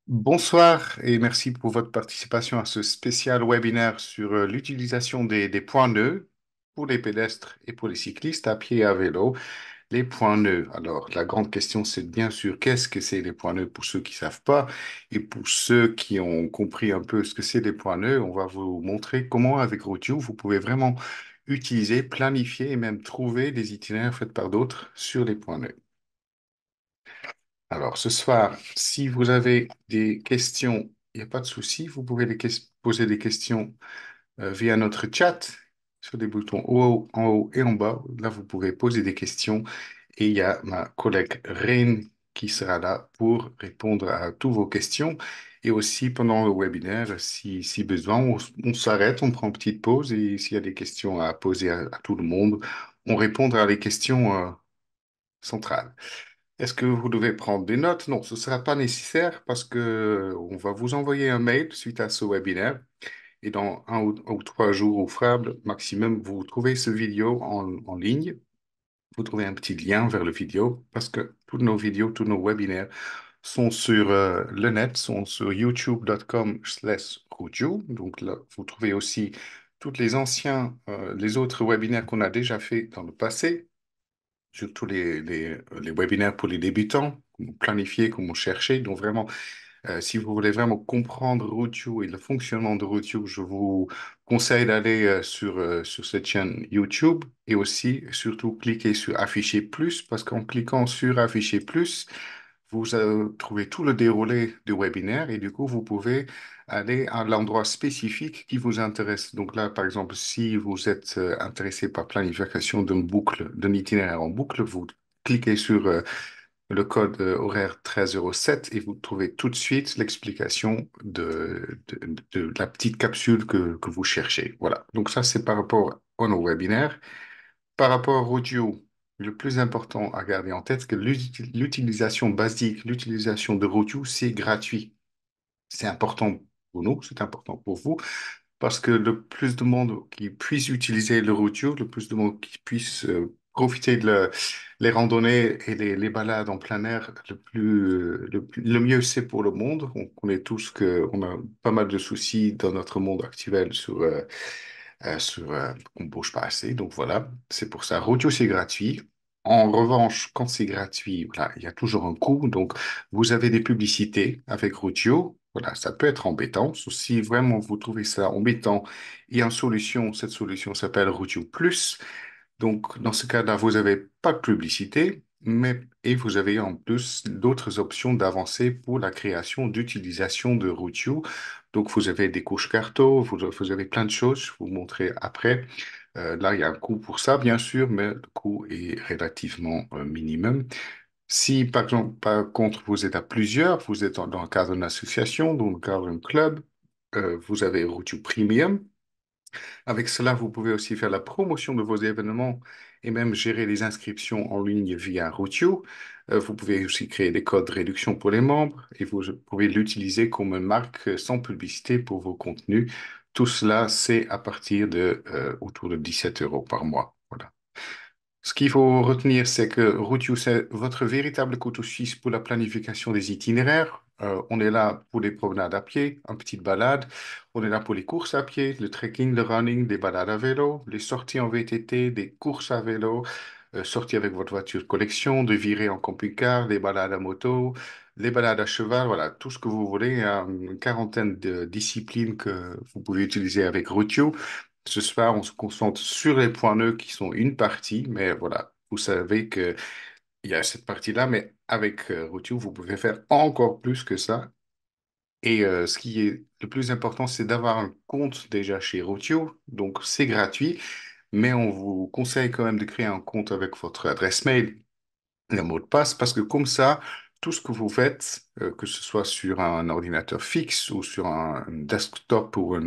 Bonsoir et merci pour votre participation à ce spécial webinaire sur l'utilisation des points nœuds pour les pédestres et pour les cyclistes à pied et à vélo. Les points nœuds. Alors, la grande question, c'est bien sûr qu'est-ce que c'est les points nœuds pour ceux qui savent pas et pour ceux qui ont compris un peu ce que c'est les points nœuds, on va vous montrer comment avec Routio, vous pouvez vraiment utiliser, planifier et même trouver des itinéraires faits par d'autres sur les points nœuds. Alors, ce soir, si vous avez des questions, il n'y a pas de souci, vous pouvez poser des questions via notre chat sur les boutons en haut et en bas. Là, vous pouvez poser des questions et il y a ma collègue Rain qui sera là pour répondre à toutes vos questions. Et aussi pendant le webinaire, si besoin, on s'arrête, on prend une petite pause et s'il y a des questions à poser à tout le monde, on répondra à les questions centrales. Est-ce que vous devez prendre des notes? Non, ce ne sera pas nécessaire parce que on va vous envoyer un mail suite à ce webinaire et dans un ou 3 jours ouvrables maximum, vous trouvez ce vidéo en ligne. Vous trouvez un petit lien vers le vidéo parce que toutes nos vidéos, tous nos webinaires sont sur le net, sont sur youtube.com/Routio. Donc là, vous trouvez aussi tous les autres webinaires qu'on a déjà fait dans le passé, surtout les webinaires pour les débutants, comment planifier, comment chercher. Donc vraiment, si vous voulez vraiment comprendre Routio et le fonctionnement de Routio, je vous conseille d'aller sur cette chaîne YouTube et aussi, surtout, cliquer sur Afficher plus parce qu'en cliquant sur Afficher plus, vous trouvez tout le déroulé du webinaire et du coup, vous pouvez aller à l'endroit spécifique qui vous intéresse. Donc là, par exemple, si vous êtes intéressé par planification d'une boucle, d'un itinéraire en boucle, vous cliquez sur le code horaire 1307 et vous trouvez tout de suite l'explication de la petite capsule que vous cherchez. Voilà. Donc ça, c'est par rapport au nos webinaires. Par rapport au audio, le plus important à garder en tête, c'est que l'utilisation basique, l'utilisation de Rodio, c'est gratuit. C'est important pour nous, c'est important pour vous, parce que le plus de monde qui puisse utiliser le routier, le plus de monde qui puisse profiter de les randonnées et les balades en plein air, le mieux c'est pour le monde. On connaît tous qu'on a pas mal de soucis dans notre monde actuel on bouge pas assez. Donc voilà, c'est pour ça. Rodio, c'est gratuit. En revanche, quand c'est gratuit, voilà, il y a toujours un coût. Donc, vous avez des publicités avec Rodio. Voilà, ça peut être embêtant. Si vraiment vous trouvez ça embêtant, il y a une solution. Cette solution s'appelle Rodio Plus. Donc, dans ce cas-là, vous n'avez pas de publicité, et vous avez en plus d'autres options d'avancée pour la création d'utilisation de Routio. Donc, vous avez des couches carto, vous avez plein de choses, je vais vous montrer après. Là, il y a un coût pour ça, bien sûr, mais le coût est relativement minimum. Si, par exemple, par contre, vous êtes à plusieurs, vous êtes dans le cadre d'une association, dans le cadre d'un club, vous avez Routio Premium. Avec cela, vous pouvez aussi faire la promotion de vos événements et même gérer les inscriptions en ligne via Routio. Vous pouvez aussi créer des codes de réduction pour les membres et vous pouvez l'utiliser comme une marque sans publicité pour vos contenus. Tout cela, c'est à partir de autour de 17 euros par mois. Voilà. Ce qu'il faut retenir, c'est que Routio, c'est votre véritable couteau suisse pour la planification des itinéraires. On est là pour les promenades à pied, une petite balade. On est là pour les courses à pied, le trekking, le running, des balades à vélo, les sorties en VTT, des courses à vélo, sorties avec votre voiture de collection, de virer en camping-car, des balades à moto, les balades à cheval, voilà, tout ce que vous voulez. Il y a une quarantaine de disciplines que vous pouvez utiliser avec Routio. Ce soir, on se concentre sur les points nœuds qui sont une partie, mais voilà, vous savez qu'il y a cette partie-là, mais avec Routio, vous pouvez faire encore plus que ça. Et ce qui est le plus important, c'est d'avoir un compte déjà chez Routio, donc c'est gratuit, mais on vous conseille quand même de créer un compte avec votre adresse mail, le mot de passe, parce que comme ça, tout ce que vous faites, que ce soit sur un ordinateur fixe ou sur un desktop ou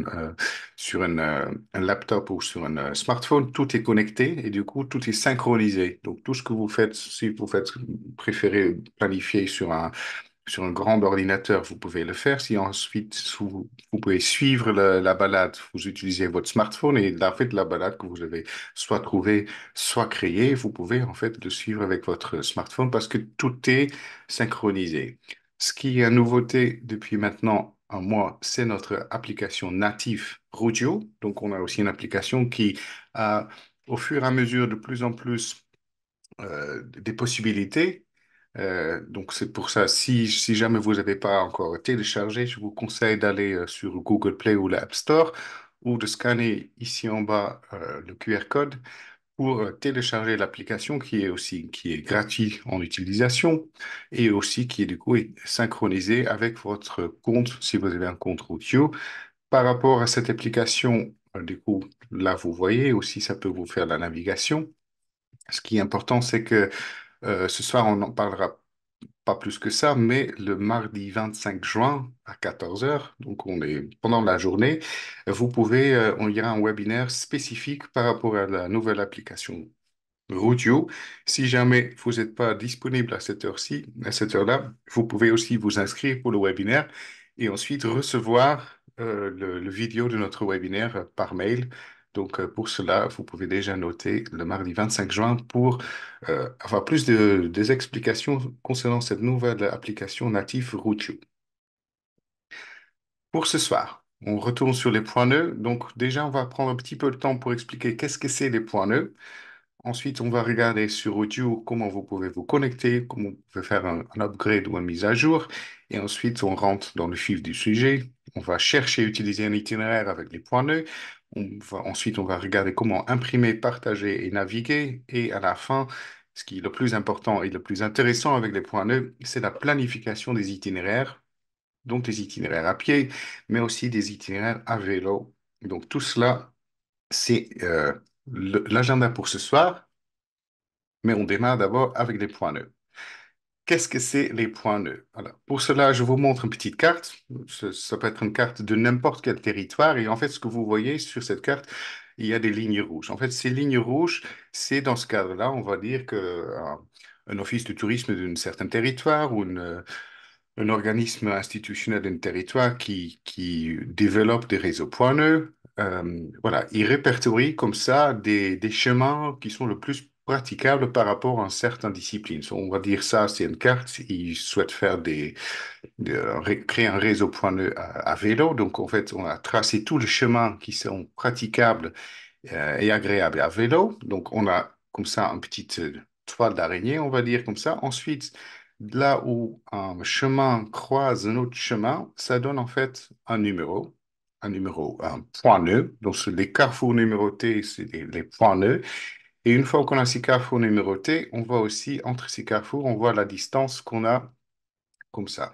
sur un laptop ou sur un smartphone, tout est connecté et du coup, tout est synchronisé. Donc, tout ce que vous faites, si vous faites préférez planifier sur un grand ordinateur, vous pouvez le faire. Si ensuite vous pouvez suivre la balade, vous utilisez votre smartphone et la fait la balade que vous avez soit trouvée, soit créée, vous pouvez en fait le suivre avec votre smartphone parce que tout est synchronisé. Ce qui est une nouveauté depuis maintenant un mois, c'est notre application native Rugio. Donc, on a aussi une application qui a, au fur et à mesure, de plus en plus des possibilités. Donc, c'est pour ça, si jamais vous n'avez pas encore téléchargé, je vous conseille d'aller sur Google Play ou l'App Store ou de scanner ici en bas le QR code pour télécharger l'application qui est gratuit en utilisation et aussi qui est du coup est synchronisé avec votre compte si vous avez un compte Routio. Par rapport à cette application, du coup, là vous voyez aussi ça peut vous faire la navigation. Ce qui est important, c'est que ce soir on n'en parlera pas plus que ça, mais le mardi 25 juin à 14 heures, donc on est pendant la journée, vous pouvez, on y aura un webinaire spécifique par rapport à la nouvelle application Routio. Si jamais vous n'êtes pas disponible à cette heure-ci, à cette heure-là, vous pouvez aussi vous inscrire pour le webinaire et ensuite recevoir le vidéo de notre webinaire par mail. Donc, pour cela, vous pouvez déjà noter le mardi 25 juin pour avoir plus des explications concernant cette nouvelle application native Routio. Pour ce soir, on retourne sur les points nœuds. Donc, déjà, on va prendre un petit peu de temps pour expliquer qu'est-ce que c'est les points nœuds. Ensuite, on va regarder sur Audio comment vous pouvez vous connecter, comment vous pouvez faire un upgrade ou une mise à jour. Et ensuite, on rentre dans le vif du sujet. On va chercher à utiliser un itinéraire avec les points nœuds. Ensuite, on va regarder comment imprimer, partager et naviguer. Et à la fin, ce qui est le plus important et le plus intéressant avec les points nœuds, c'est la planification des itinéraires, donc des itinéraires à pied, mais aussi des itinéraires à vélo. Donc tout cela, c'est l'agenda pour ce soir. Mais on démarre d'abord avec les points nœuds. Qu'est-ce que c'est les points nœuds? Voilà. Pour cela, je vous montre une petite carte. Ça peut être une carte de n'importe quel territoire. Et en fait, ce que vous voyez sur cette carte, il y a des lignes rouges. En fait, ces lignes rouges, c'est dans ce cadre-là, on va dire que un office de tourisme d'un certain territoire ou un organisme institutionnel d'un territoire qui développe des réseaux pointeux. Voilà, il répertorie comme ça des chemins qui sont le plus praticables par rapport à certaines disciplines. On va dire ça, c'est une carte. Il souhaite faire créer un réseau pointeux à vélo. Donc, en fait, on a tracé tous les chemins qui sont praticables et agréables à vélo. Donc, on a comme ça une petite toile d'araignée, on va dire comme ça. Ensuite, là où un chemin croise un autre chemin, ça donne en fait un point nœud. Donc, les carrefours numérotés, c'est les points nœuds. Et une fois qu'on a ces carrefours numérotés, on voit aussi entre ces carrefours, on voit la distance qu'on a comme ça.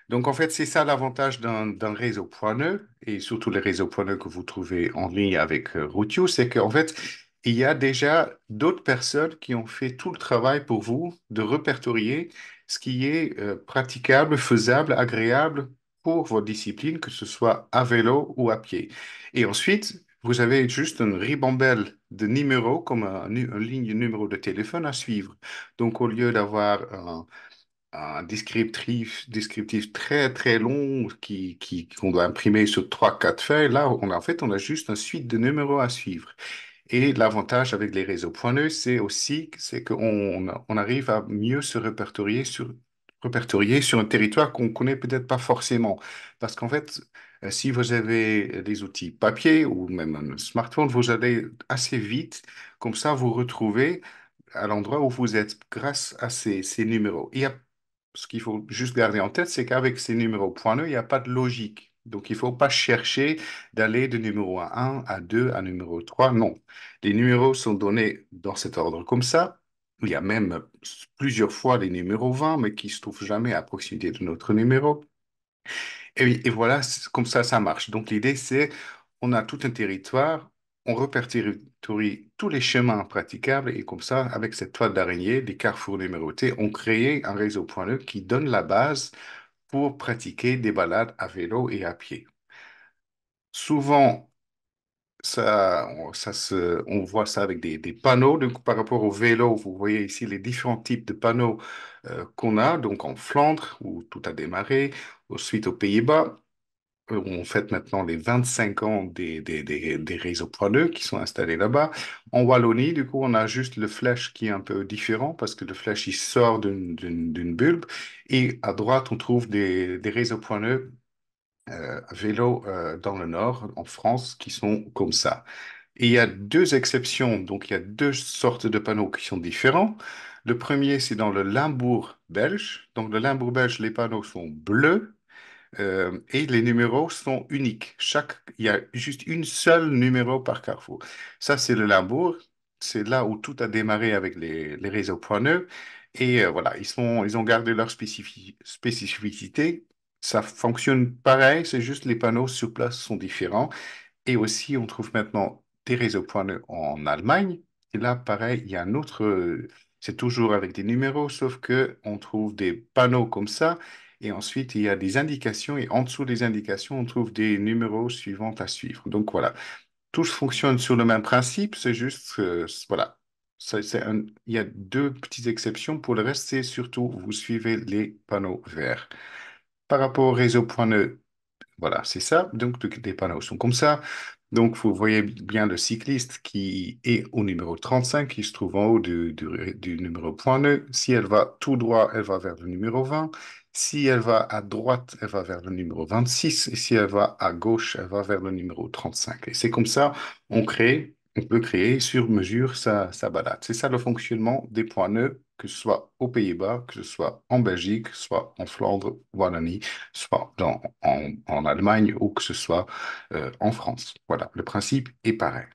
Donc, en fait, c'est ça l'avantage d'un réseau pointeux et surtout les réseaux pointeux que vous trouvez en ligne avec Routio, c'est qu'en fait, il y a déjà d'autres personnes qui ont fait tout le travail pour vous de répertorier ce qui est praticable, faisable, agréable pour votre discipline, que ce soit à vélo ou à pied. Et ensuite, vous avez juste une ribambelle de numéros comme un ligne numéro de téléphone à suivre. Donc, au lieu d'avoir un descriptif très très long qu'on doit imprimer sur trois, quatre feuilles. Là, en fait, on a juste une suite de numéros à suivre. Et l'avantage avec les réseaux pointeux, c'est qu'on arrive à mieux se répertorier sur un territoire qu'on connaît peut-être pas forcément. Parce qu'en fait, si vous avez des outils papier ou même un smartphone, vous allez assez vite, comme ça, vous retrouver à l'endroit où vous êtes grâce à ces numéros. Ce qu'il faut juste garder en tête, c'est qu'avec ces numéros pointeux, il n'y a pas de logique. Donc, il ne faut pas chercher d'aller de numéro un à 2 à numéro 3. Non. Les numéros sont donnés dans cet ordre comme ça. Il y a même plusieurs fois les numéros 20, mais qui ne se trouvent jamais à proximité de notre numéro. Et voilà, comme ça marche. Donc, l'idée, c'est on a tout un territoire, on répertorie tous les chemins praticables et comme ça, avec cette toile d'araignée, des carrefours numérotés, on crée un réseau pointeux qui donne la base pour pratiquer des balades à vélo et à pied. Souvent, on voit ça avec des panneaux. Donc, par rapport au vélo, vous voyez ici les différents types de panneaux qu'on a. Donc, en Flandre, où tout a démarré, ensuite aux Pays-Bas. on fête maintenant les 25 ans des réseaux poileux qui sont installés là-bas. En Wallonie, du coup, on a juste le flèche qui est un peu différent parce que le flèche, il sort d'une bulbe. Et à droite, on trouve des réseaux poileux vélo dans le nord, en France, qui sont comme ça. Et il y a deux exceptions, donc il y a deux sortes de panneaux qui sont différents. Le premier, c'est dans le Limbourg belge. Donc le Limbourg belge, les panneaux sont bleus et les numéros sont uniques. Il y a juste une seule numéro par carrefour. Ça, c'est le Limbourg. C'est là où tout a démarré avec les réseaux pointeux. Et voilà, ils ont gardé leur spécificité. Ça fonctionne pareil, c'est juste les panneaux sur place sont différents. Et aussi, on trouve maintenant des réseaux pointeux en Allemagne. Et là, pareil, il y a un autre, c'est toujours avec des numéros, sauf que on trouve des panneaux comme ça. Et ensuite, il y a des indications. Et en dessous des indications, on trouve des numéros suivants à suivre. Donc voilà, tout fonctionne sur le même principe. C'est juste, voilà. Il y a deux petites exceptions. Pour le reste, c'est surtout, vous suivez les panneaux verts. Par rapport au réseau pointeux, voilà, c'est ça. Donc, les panneaux sont comme ça. Donc, vous voyez bien le cycliste qui est au numéro 35, qui se trouve en haut du numéro point 9. Si elle va tout droit, elle va vers le numéro 20. Si elle va à droite, elle va vers le numéro 26. Et si elle va à gauche, elle va vers le numéro 35. Et c'est comme ça, on peut créer sur mesure sa balade. C'est ça le fonctionnement des points neufs, que ce soit aux Pays-Bas, que ce soit en Belgique, soit en Flandre, Wallonie, soit en Allemagne ou que ce soit en France. Voilà, le principe est pareil.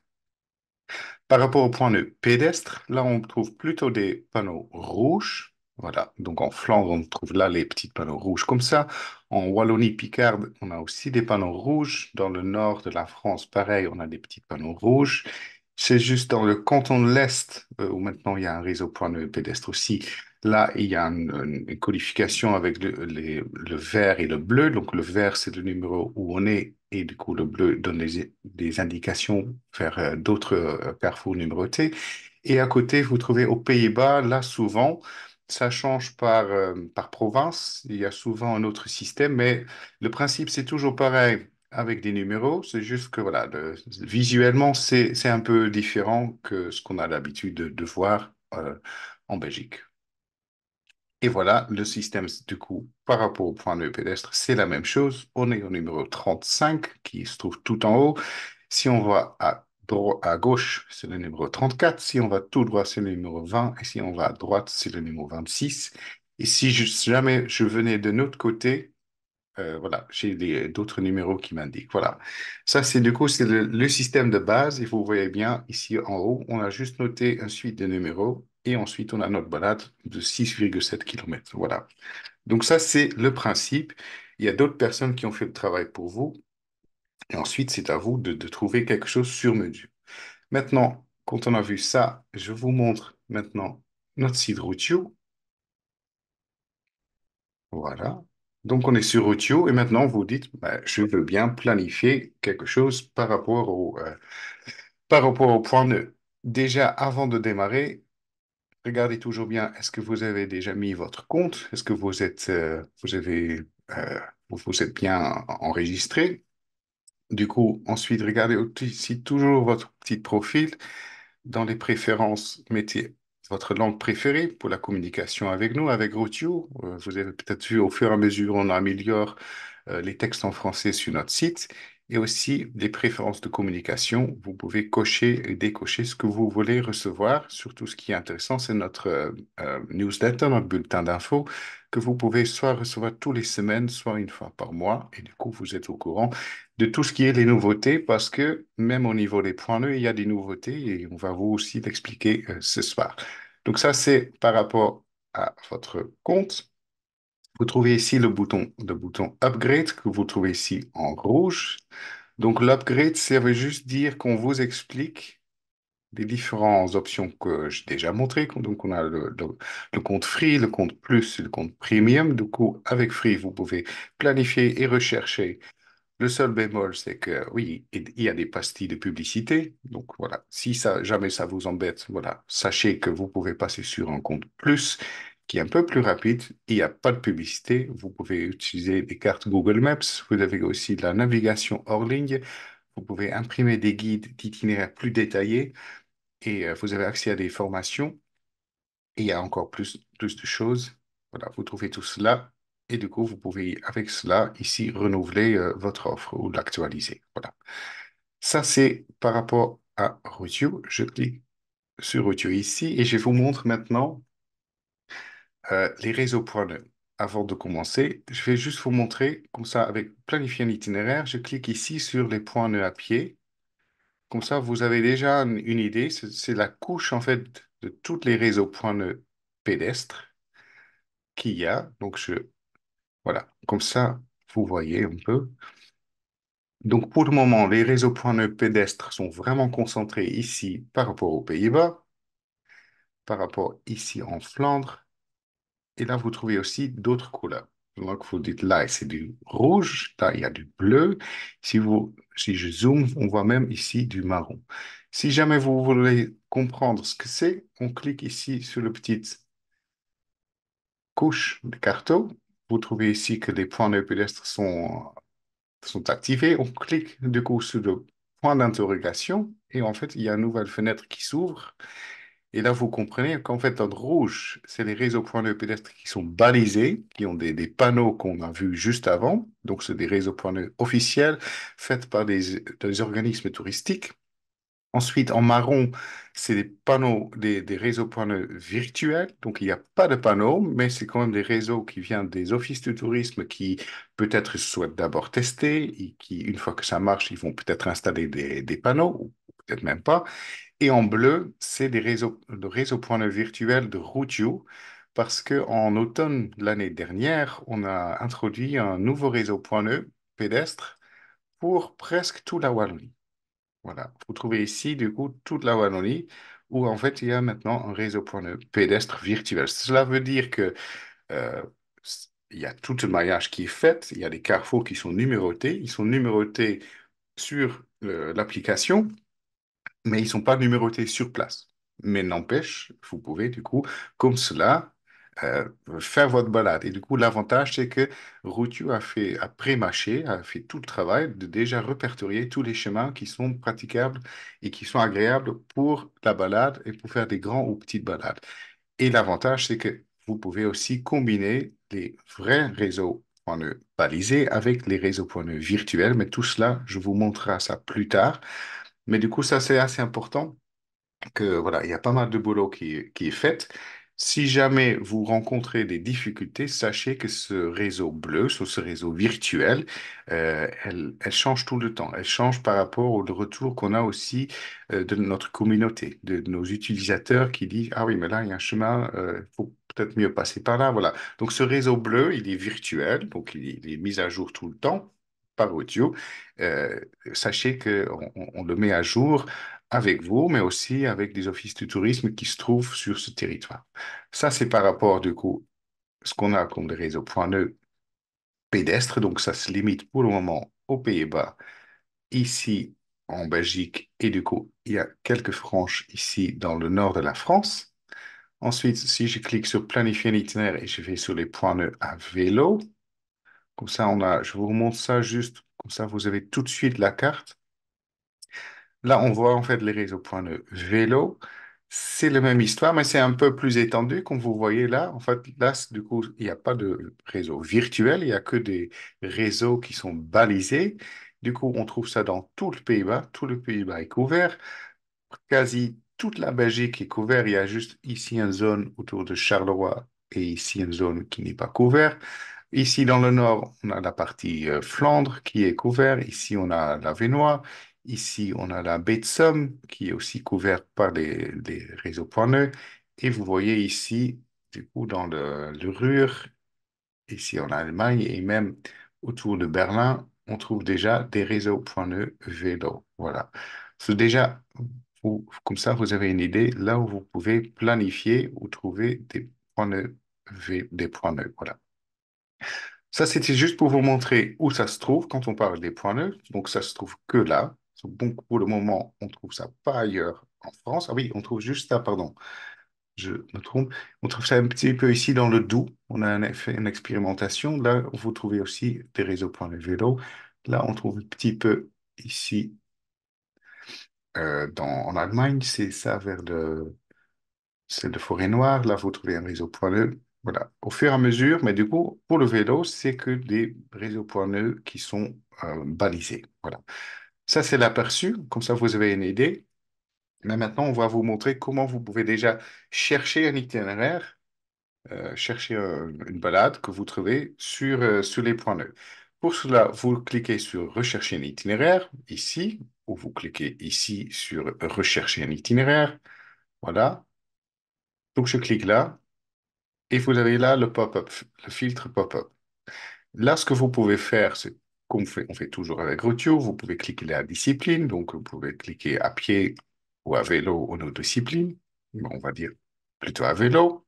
Par rapport au point de pédestre, là, on trouve plutôt des panneaux rouges. Voilà, donc en Flandre, on trouve là les petits panneaux rouges comme ça. En Wallonie-Picarde, on a aussi des panneaux rouges. Dans le nord de la France, pareil, on a des petits panneaux rouges. C'est juste dans le canton de l'Est, où maintenant il y a un réseau point de pédestre aussi. Là, il y a une codification avec le vert et le bleu. Donc, le vert, c'est le numéro où on est, et du coup, le bleu donne des indications vers d'autres carrefours numérotés. Et à côté, vous trouvez aux Pays-Bas, là, souvent, ça change par province. Il y a souvent un autre système, mais le principe, c'est toujours pareil avec des numéros. C'est juste que, voilà, visuellement, c'est un peu différent que ce qu'on a l'habitude de voir en Belgique. Et voilà, le système, du coup, par rapport au point de vue pédestre, c'est la même chose. On est au numéro 35 qui se trouve tout en haut. Si on va à gauche, c'est le numéro 34. Si on va tout droit, c'est le numéro 20. Et si on va à droite, c'est le numéro 26. Et si jamais je venais de notre côté, voilà, j'ai d'autres numéros qui m'indiquent. Voilà. Ça, c'est du coup, c'est le système de base. Et vous voyez bien, ici en haut, on a juste noté une suite de numéros. Et ensuite, on a notre balade de 6,7 km. Voilà. Donc ça, c'est le principe. Il y a d'autres personnes qui ont fait le travail pour vous. Et ensuite, c'est à vous de trouver quelque chose sur mesure. Maintenant, quand on a vu ça, je vous montre maintenant notre site Routio. Voilà. Donc, on est sur Routio et maintenant, vous dites, bah, je veux bien planifier quelque chose par rapport au point 9. Déjà, avant de démarrer, regardez toujours bien, est-ce que vous avez déjà mis votre compte? Est-ce que vous êtes bien enregistré? Du coup, ensuite, regardez aussi toujours votre petit profil. Dans les préférences, mettez votre langue préférée pour la communication avec nous, avec Routio. Vous avez peut-être vu au fur et à mesure, on améliore les textes en français sur notre site. Et aussi les préférences de communication. Vous pouvez cocher et décocher ce que vous voulez recevoir. Surtout, ce qui est intéressant, c'est notre newsletter, notre bulletin d'infos, que vous pouvez soit recevoir tous les semaines, soit une fois par mois. Et du coup, vous êtes au courant de tout ce qui est les nouveautés, parce que même au niveau des points nœuds, il y a des nouveautés et on va vous aussi l'expliquer ce soir. Donc ça, c'est par rapport à votre compte. Vous trouvez ici le bouton Upgrade que vous trouvez ici en rouge. Donc l'upgrade, ça veut juste dire qu'on vous explique les différentes options que j'ai déjà montrées. Donc on a le compte Free, le compte Plus et le compte Premium. Du coup, avec Free, vous pouvez planifier et rechercher. Le seul bémol, c'est que oui, il y a des pastilles de publicité. Donc voilà, si ça, jamais ça vous embête, voilà, sachez que vous pouvez passer sur un compte plus qui est un peu plus rapide. Il n'y a pas de publicité. Vous pouvez utiliser des cartes Google Maps. Vous avez aussi de la navigation hors ligne. Vous pouvez imprimer des guides d'itinéraires plus détaillés et vous avez accès à des formations. Et il y a encore plus de choses. Voilà, vous trouvez tout cela. Et du coup, vous pouvez, avec cela, ici, renouveler votre offre ou l'actualiser. Voilà. Ça, c'est par rapport à Routio. Je clique sur Routio ici et je vous montre maintenant les réseaux points nœuds. Avant de commencer, je vais juste vous montrer, comme ça, avec planifier un itinéraire, je clique ici sur les points nœuds à pied. Comme ça, vous avez déjà une idée. C'est la couche, en fait, de tous les réseaux points nœuds pédestres qu'il y a. Donc, voilà, comme ça, vous voyez un peu. Donc, pour le moment, les réseaux points nœuds pédestres sont vraiment concentrés ici par rapport aux Pays-Bas, par rapport ici en Flandre. Et là, vous trouvez aussi d'autres couleurs. Donc, vous dites là, c'est du rouge, là, il y a du bleu. Si je zoome, on voit même ici du marron. Si jamais vous voulez comprendre ce que c'est, on clique ici sur le petit couche de carton. Vous trouvez ici que les points de pédestre sont activés. On clique du coup sur le point d'interrogation et en fait, il y a une nouvelle fenêtre qui s'ouvre. Et là, vous comprenez qu'en fait, en rouge, c'est les réseaux points de pédestre qui sont balisés, qui ont des panneaux qu'on a vus juste avant. Donc, c'est des réseaux points de officiels faits par des organismes touristiques. Ensuite, en marron, c'est des panneaux, des réseaux points virtuels. Donc, il n'y a pas de panneaux, mais c'est quand même des réseaux qui viennent des offices de tourisme qui peut-être souhaitent d'abord tester et qui, une fois que ça marche, ils vont peut-être installer des panneaux, ou peut-être même pas. Et en bleu, c'est le réseau point virtuel de Routio, parce qu'en automne l'année dernière, on a introduit un nouveau réseau point pédestre pour presque toute la Wallonie. Voilà, vous trouvez ici, du coup, toute la Wallonie, où en fait, il y a maintenant un réseau point pédestre virtuel. Cela veut dire que euh, il y a tout le maillage qui est fait, il y a des carrefours qui sont numérotés, ils sont numérotés sur l'application, mais ils ne sont pas numérotés sur place. Mais n'empêche, vous pouvez du coup, comme cela, euh, faire votre balade. Et du coup, l'avantage, c'est que Routio a pré-mâché, a fait tout le travail de déjà répertorier tous les chemins qui sont praticables et qui sont agréables pour la balade et pour faire des grands ou petites balades. Et l'avantage, c'est que vous pouvez aussi combiner les vrais réseaux point nœud balisés avec les réseaux point nœud virtuels, mais tout cela, je vous montrerai ça plus tard. Mais du coup, ça, c'est assez important que voilà, il y a pas mal de boulot qui est fait. Si jamais vous rencontrez des difficultés, sachez que ce réseau bleu, ce réseau virtuel, elle change tout le temps. Elle change par rapport au retour qu'on a aussi de notre communauté, de nos utilisateurs qui disent, ah oui, mais là, il y a un chemin, il faut peut-être mieux passer par là. Voilà. Donc ce réseau bleu, il est virtuel, donc il est mis à jour tout le temps par audio. Euh, Sachez qu'on le met à jour avec vous, mais aussi avec des offices de tourisme qui se trouvent sur ce territoire. Ça, c'est par rapport, du coup, ce qu'on a comme des réseaux point nœud pédestres. Donc, ça se limite pour le moment aux Pays-Bas, ici en Belgique, et du coup, il y a quelques franges ici dans le nord de la France. Ensuite, si je clique sur planifier un itinéraire et je vais sur les points nœuds à vélo, comme ça, je vous remonte ça juste, comme ça, vous avez tout de suite la carte. Là, on voit en fait les réseaux points de vélo. C'est la même histoire, mais c'est un peu plus étendu, comme vous voyez là. En fait, là, du coup, il n'y a pas de réseau virtuel, il n'y a que des réseaux qui sont balisés. Du coup, on trouve ça dans tout le Pays-Bas. Tout le Pays-Bas est couvert. Quasi toute la Belgique est couverte. Il y a juste ici une zone autour de Charleroi et ici une zone qui n'est pas couverte. Ici, dans le nord, on a la partie Flandre qui est couverte. Ici, on a la Vénois. Ici, on a la baie de Somme qui est aussi couverte par les réseaux point nœud. Et vous voyez ici, du coup, dans le Ruhr, ici en Allemagne et même autour de Berlin, on trouve déjà des réseaux point nœud vélo. Voilà. C'est déjà, comme ça, vous avez une idée là où vous pouvez planifier ou trouver des points nœuds, des points nœuds. Voilà. Ça, c'était juste pour vous montrer où ça se trouve quand on parle des points nœuds. Donc, ça se trouve que là. Donc, pour le moment, on trouve ça pas ailleurs en France. Ah oui, on trouve juste ça, pardon. je me trompe. On trouve ça un petit peu ici dans le Doubs. On a fait une expérimentation. Là, vous trouvez aussi des réseaux pour les vélos. Là, on trouve un petit peu ici en Allemagne. C'est ça vers c'est de Forêt-Noire. Là, vous trouvez un réseau point nœud. Voilà. Au fur et à mesure, mais du coup, pour le vélo, c'est que des réseaux point nœud qui sont balisés. Voilà. Ça, c'est l'aperçu. Comme ça, vous avez une idée. Mais maintenant, on va vous montrer comment vous pouvez déjà chercher un itinéraire, chercher une balade que vous trouvez sur les points nœuds. Pour cela, vous cliquez sur Rechercher un itinéraire, ici, ou vous cliquez ici sur Rechercher un itinéraire. Voilà. Donc, je clique là, et vous avez là le pop-up, le filtre pop-up. Là, ce que vous pouvez faire, c'est comme on fait toujours avec Rotio, vous pouvez cliquer la discipline, donc vous pouvez cliquer à pied ou à vélo ou nos disciplines. Bon, on va dire plutôt à vélo.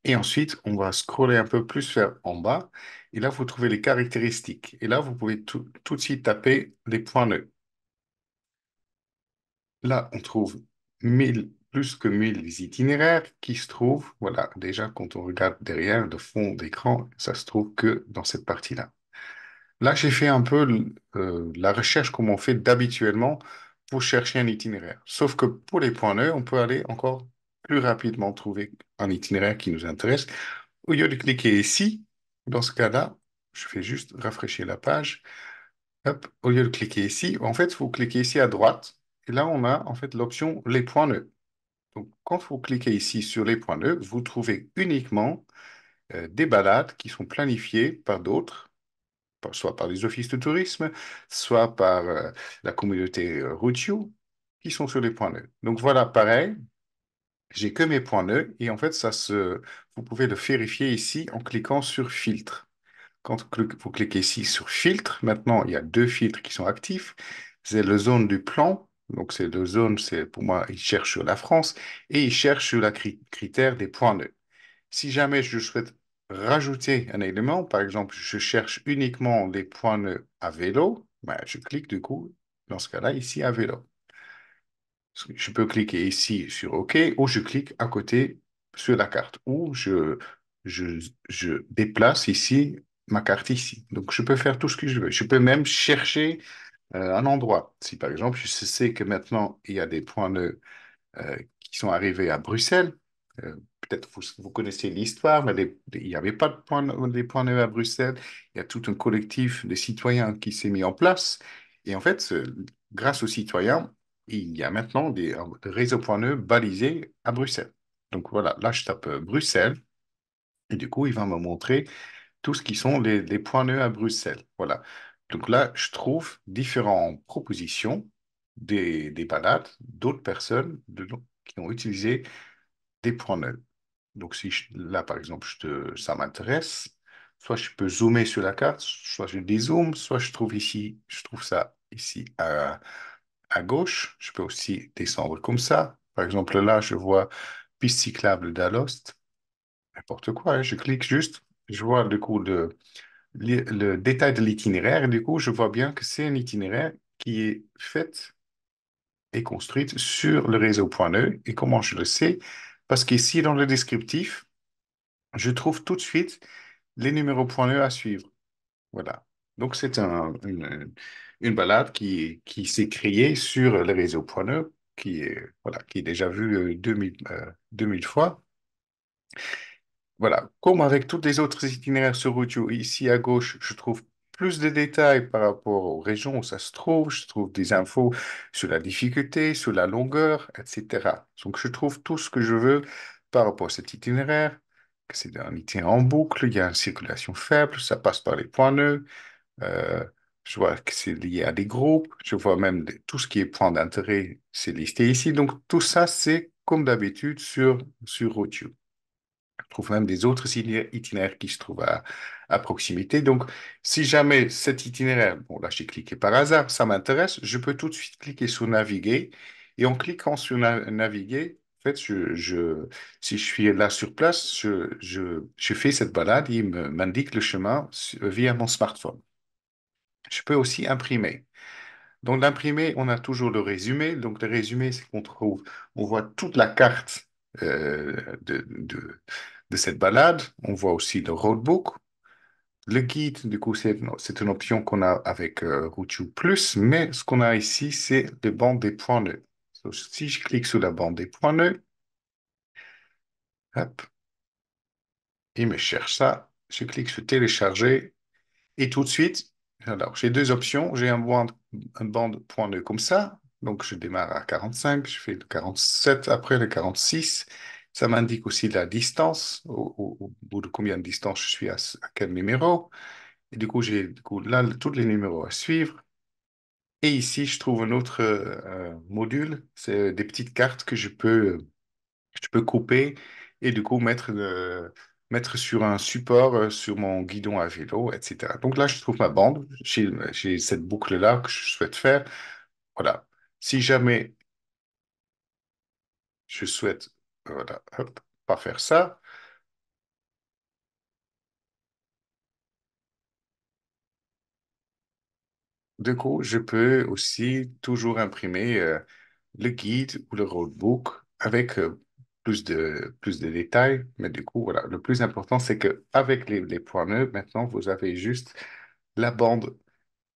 Et ensuite, on va scroller un peu plus vers en bas. Et là, vous trouvez les caractéristiques. Et là, vous pouvez tout de suite taper les points nœuds. Là, on trouve 1000, plus que 1000 itinéraires qui se trouvent, voilà, déjà quand on regarde derrière le fond d'écran, ça se trouve que dans cette partie-là. Là, j'ai fait un peu la recherche comme on fait d'habituellement pour chercher un itinéraire. Sauf que pour les points nœuds, on peut aller encore plus rapidement trouver un itinéraire qui nous intéresse. Au lieu de cliquer ici, dans ce cas-là, je fais juste rafraîchir la page. Hop, au lieu de cliquer ici, en fait, vous cliquez ici à droite. Et là, on a en fait l'option les points nœuds. Donc, quand vous cliquez ici sur les points nœuds, vous trouvez uniquement des balades qui sont planifiées par d'autres soit par les offices de tourisme, soit par la communauté Routio, qui sont sur les points nœuds. Donc voilà, pareil, j'ai que mes points nœuds et en fait, vous pouvez le vérifier ici en cliquant sur filtre. Quand vous cliquez ici sur filtre, maintenant, il y a deux filtres qui sont actifs. C'est le zone du plan. Donc, c'est le zone, c'est pour moi, il cherche sur la France et il cherche sur la critère des points nœuds. Si jamais je souhaite rajouter un élément, par exemple, je cherche uniquement les points nœuds à vélo, ben, je clique du coup, dans ce cas-là, ici à vélo. Je peux cliquer ici sur OK ou je clique à côté sur la carte ou je, je déplace ici ma carte ici. Donc, je peux faire tout ce que je veux. Je peux même chercher un endroit. Si par exemple, je sais que maintenant, il y a des points nœuds qui sont arrivés à Bruxelles. Peut-être vous connaissez l'histoire, mais il n'y avait pas des points nœuds à Bruxelles. Il y a tout un collectif de citoyens qui s'est mis en place. Et en fait, grâce aux citoyens, il y a maintenant des réseaux points nœuds balisés à Bruxelles. Donc voilà, là, je tape Bruxelles. Et du coup, il va me montrer tout ce qui sont les points nœuds à Bruxelles. Voilà. Donc là, je trouve différentes propositions des balades d'autres personnes qui ont utilisé des points nœuds. Donc si là, par exemple, ça m'intéresse, soit je peux zoomer sur la carte, soit je dézoome, soit je trouve ici, je trouve ça ici à gauche. Je peux aussi descendre comme ça. Par exemple, là, je vois piste cyclable d'Alost, n'importe quoi, hein. Je clique juste, je vois le coup le détail de l'itinéraire, et du coup, je vois bien que c'est un itinéraire qui est fait et construite sur le réseau point nœud. Et comment je le sais? Parce qu'ici, dans le descriptif, je trouve tout de suite les numéros point nœud à suivre. Voilà. Donc, c'est une balade qui s'est créée sur le réseau point nœud, voilà, qui est déjà vu 2000 fois. Voilà, comme avec tous les autres itinéraires sur Routio, ici à gauche, je trouve plus de détails par rapport aux régions où ça se trouve. Je trouve des infos sur la difficulté, sur la longueur, etc. Donc, je trouve tout ce que je veux par rapport à cet itinéraire. Que c'est un itinéraire en boucle, il y a une circulation faible, ça passe par les points nœuds. euh, je vois que c'est lié à des groupes. Je vois même tout ce qui est point d'intérêt, c'est listé ici. Donc, tout ça, c'est comme d'habitude sur Routio. Je trouve même des autres itinéraires qui se trouvent à proximité. Donc, si jamais cet itinéraire, bon là j'ai cliqué par hasard, ça m'intéresse, je peux tout de suite cliquer sur Naviguer. Et en cliquant sur Naviguer, en fait, si je suis là sur place, je fais cette balade, il m'indique le chemin via mon smartphone. Je peux aussi imprimer. Donc, l'imprimer, on a toujours le résumé. Donc, le résumé, c'est qu'on trouve, on voit toute la carte de cette balade. On voit aussi le roadbook. Le guide, du coup, c'est une option qu'on a avec Routio Plus, mais ce qu'on a ici, c'est les bandes des points nœuds. Donc, si je clique sur la bande des points nœuds, hop, il me cherche ça. Je clique sur télécharger et tout de suite, alors j'ai deux options. J'ai un bande point nœud comme ça. Donc je démarre à 45, je fais le 47, après le 46. Ça m'indique aussi la distance, au bout de combien de distance je suis à quel numéro. Et du coup, j'ai du coup, là tous les numéros à suivre. Et ici, je trouve un autre module. C'est des petites cartes que je peux couper et du coup mettre sur un support, sur mon guidon à vélo, etc. Donc là, je trouve ma bande. J'ai cette boucle-là que je souhaite faire. Voilà. Si jamais je souhaite, voilà, hop, pas faire ça, du coup, je peux aussi toujours imprimer le guide ou le roadbook avec plus de détails. Mais du coup, voilà, le plus important, c'est que avec les points nœuds, maintenant, vous avez juste la bande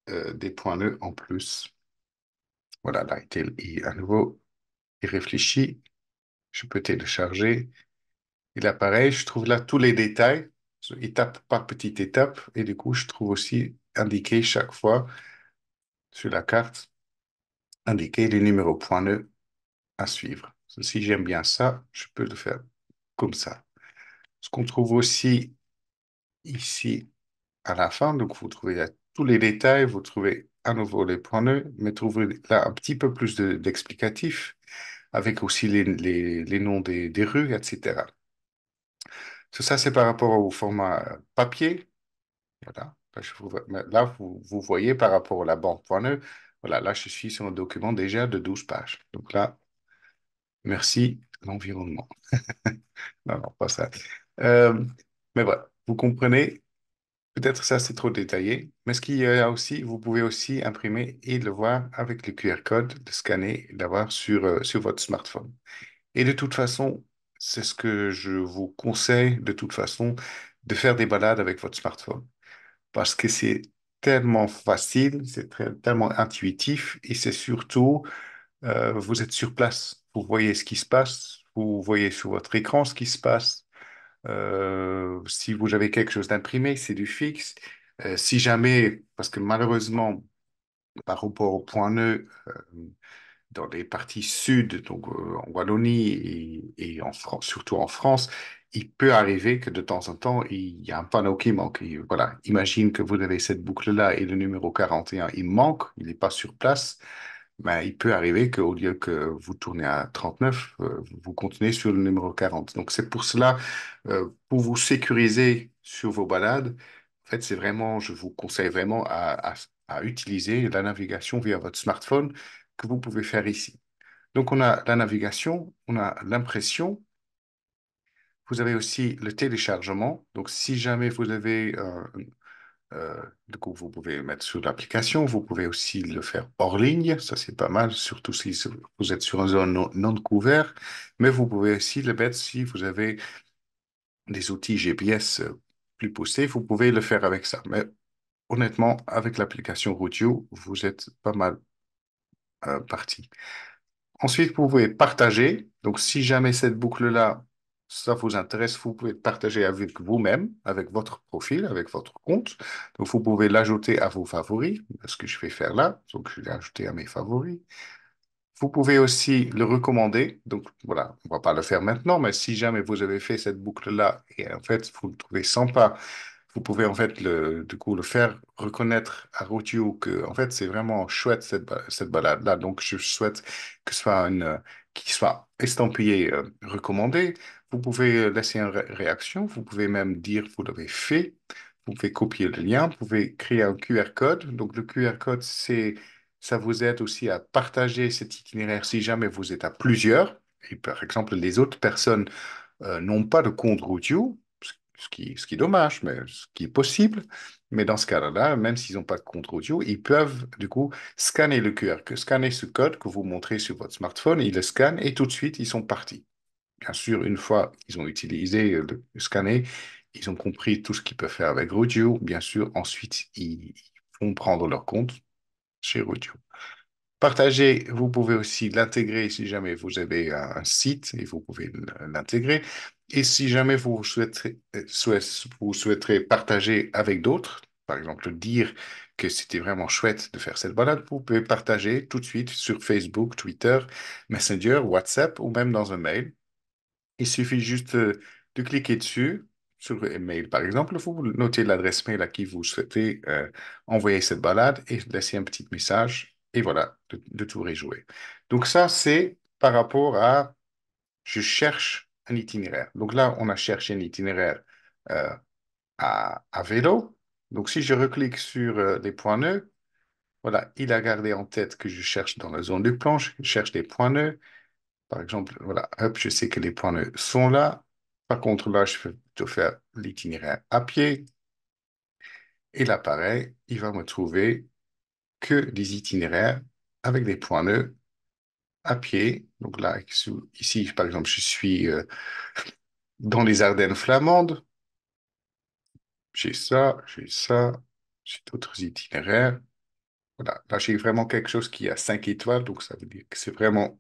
des points nœuds en plus. Voilà, là, à nouveau, il réfléchit. Je peux télécharger. Et là, pareil, je trouve là tous les détails, étape par petite étape. Et du coup, je trouve aussi indiqué chaque fois sur la carte, indiqué les numéros points nœuds à suivre. Si j'aime bien ça, je peux le faire comme ça. Ce qu'on trouve aussi ici à la fin, donc vous trouvez là tous les détails, vous trouvez à nouveau les points nœuds, mais trouvez là un petit peu plus d'explicatifs, avec aussi les noms des rues, etc. Tout ça, c'est par rapport au format papier. Voilà. Là, vous voyez par rapport à la bande point nœud, voilà, là, je suis sur un document déjà de 12 pages. Donc là, merci l'environnement. Non, non, pas ça. Euh, mais voilà, vous comprenez, peut-être ça c'est trop détaillé, mais ce qu'il y a aussi, vous pouvez aussi imprimer et le voir avec le QR code, le scanner, l'avoir sur votre smartphone. Et de toute façon, c'est ce que je vous conseille de toute façon, de faire des balades avec votre smartphone. Parce que c'est tellement facile, tellement intuitif et c'est surtout, vous êtes sur place. Vous voyez ce qui se passe, vous voyez sur votre écran ce qui se passe. Si vous avez quelque chose d'imprimé, c'est du fixe. Si jamais, parce que malheureusement, par rapport au point nœud, dans les parties sud, donc en Wallonie et en France, surtout en France, il peut arriver que de temps en temps, il y a un panneau qui manque. Et voilà, imagine que vous avez cette boucle-là et le numéro 41, il manque, il n'est pas sur place. Ben, il peut arriver qu'au lieu que vous tournez à 39, vous continuez sur le numéro 40. Donc c'est pour cela, pour vous sécuriser sur vos balades, en fait, c'est vraiment, je vous conseille vraiment à utiliser la navigation via votre smartphone que vous pouvez faire ici. Donc, on a la navigation, on a l'impression, vous avez aussi le téléchargement. Donc, si jamais vous avez, du coup, vous pouvez le mettre sur l'application, vous pouvez aussi le faire hors ligne, ça c'est pas mal, surtout si vous êtes sur une zone non couverte, mais vous pouvez aussi le mettre si vous avez des outils GPS plus poussés, vous pouvez le faire avec ça. Mais honnêtement, avec l'application Routio, vous êtes pas mal parti. Ensuite, vous pouvez partager. Donc, si jamais cette boucle-là, ça vous intéresse, vous pouvez partager avec vous-même, avec votre profil, avec votre compte. Donc, vous pouvez l'ajouter à vos favoris, ce que je vais faire là. Donc, je vais l'ajouter à mes favoris. Vous pouvez aussi le recommander. Donc, voilà, on va pas le faire maintenant, mais si jamais vous avez fait cette boucle-là et en fait, vous le trouvez sympa, vous pouvez en fait du coup le faire reconnaître à Routio que en fait c'est vraiment chouette cette balade-là. Donc je souhaite que ce soit qu'il soit estampillé recommandé. Vous pouvez laisser une réaction. Vous pouvez même dire que vous l'avez fait. Vous pouvez copier le lien. Vous pouvez créer un QR code. Donc le QR code ça vous aide aussi à partager cet itinéraire si jamais vous êtes à plusieurs. Et par exemple, les autres personnes n'ont pas de compte Routio, ce qui est dommage, mais ce qui est possible. Mais dans ce cas-là, même s'ils n'ont pas de compte audio, ils peuvent du coup scanner scanner ce code que vous montrez sur votre smartphone, ils le scannent et tout de suite, ils sont partis. bien sûr, une fois qu'ils ont utilisé le scanner, ils ont compris tout ce qu'ils peuvent faire avec Rodio. Bien sûr, ensuite, ils vont prendre leur compte chez Rodio. Partager, vous pouvez aussi l'intégrer si jamais vous avez un site et vous pouvez l'intégrer. Et si jamais vous souhaiterez partager avec d'autres, par exemple dire que c'était vraiment chouette de faire cette balade, vous pouvez partager tout de suite sur Facebook, Twitter, Messenger, WhatsApp ou même dans un mail. Il suffit juste de cliquer dessus, sur le mail par exemple, vous notez l'adresse mail à qui vous souhaitez envoyer cette balade et laisser un petit message et voilà, de tout réjouir. Donc ça, c'est par rapport à je cherche un itinéraire. Donc là, on a cherché un itinéraire euh, à vélo. Donc si je reclique sur les points nœuds, voilà, il a gardé en tête que je cherche dans la zone de planche, je cherche des points nœuds. Par exemple, voilà, hop, je sais que les points nœuds sont là. Par contre, là, je vais plutôt faire l'itinéraire à pied. Et là, pareil, il va me trouver que des itinéraires avec des points nœuds à pied. Donc là, ici, par exemple, je suis dans les Ardennes flamandes. J'ai ça, j'ai d'autres itinéraires. Voilà, là, j'ai vraiment quelque chose qui a 5 étoiles. Donc, ça veut dire que c'est vraiment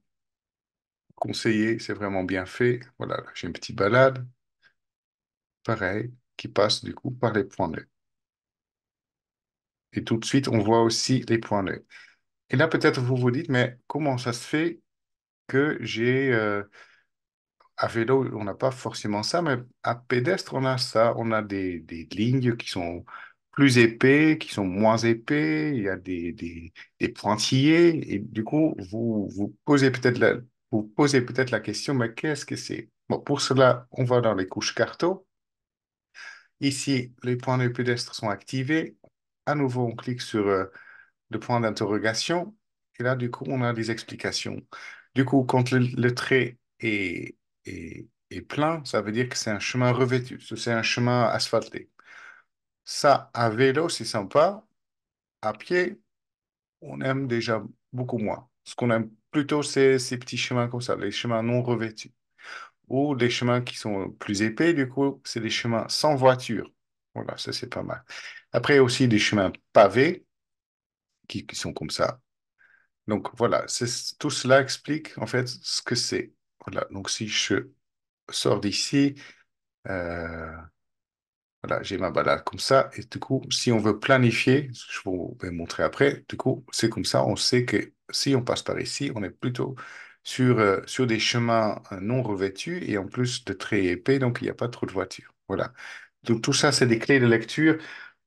conseillé, c'est vraiment bien fait. Voilà, là, j'ai une petite balade, pareil, qui passe du coup par les points nœuds. Et tout de suite, on voit aussi les points nœuds. Et là, peut-être vous vous dites, mais comment ça se fait que j'ai... à vélo, on n'a pas forcément ça, mais à pédestre, on a ça. On a des lignes qui sont plus épais, qui sont moins épais. Il y a des pointillés. Et du coup, vous posez peut-être la question, mais qu'est-ce que c'est? Bon, pour cela, on va dans les couches carto. Ici, les points de pédestre sont activés. À nouveau, on clique sur le point d'interrogation. Et là, du coup, on a des explications. Du coup, quand le trait est plein, ça veut dire que c'est un chemin revêtu, c'est un chemin asphalté. Ça, à vélo, c'est sympa. À pied, on aime déjà beaucoup moins. Ce qu'on aime plutôt, c'est ces petits chemins comme ça, les chemins non revêtus. Ou des chemins qui sont plus épais, du coup, c'est des chemins sans voiture. Voilà, ça, c'est pas mal. Après, il y a aussi des chemins pavés qui sont comme ça. Donc voilà, tout cela explique en fait ce que c'est. Voilà, donc si je sors d'ici, euh, voilà, j'ai ma balade comme ça, et du coup, si on veut planifier, je vous vais montrer après, du coup, c'est comme ça, on sait que si on passe par ici, on est plutôt sur des chemins non revêtus et en plus de très épais, donc il n'y a pas trop de voitures. Voilà. Donc tout ça, c'est des clés de lecture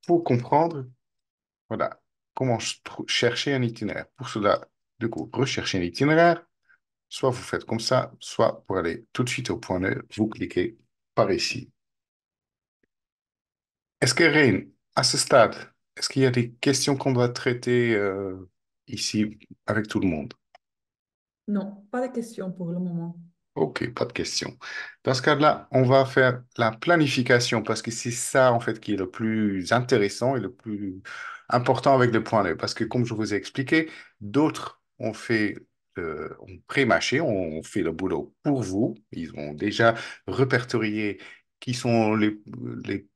pour comprendre, voilà, comment chercher un itinéraire. Pour cela, du coup, rechercher un itinéraire. Soit vous faites comme ça, soit pour aller tout de suite au point neuf, vous cliquez par ici. Est-ce que Rain, à ce stade, est-ce qu'il y a des questions qu'on doit traiter ici avec tout le monde? Non, pas de questions pour le moment. Ok, pas de question. Dans ce cas-là, on va faire la planification parce que c'est ça, en fait, qui est le plus intéressant et le plus important avec le point neuf. Parce que, comme je vous ai expliqué, d'autres ont pré-mâché, ont fait le boulot pour vous. Ils ont déjà répertorié qui sont les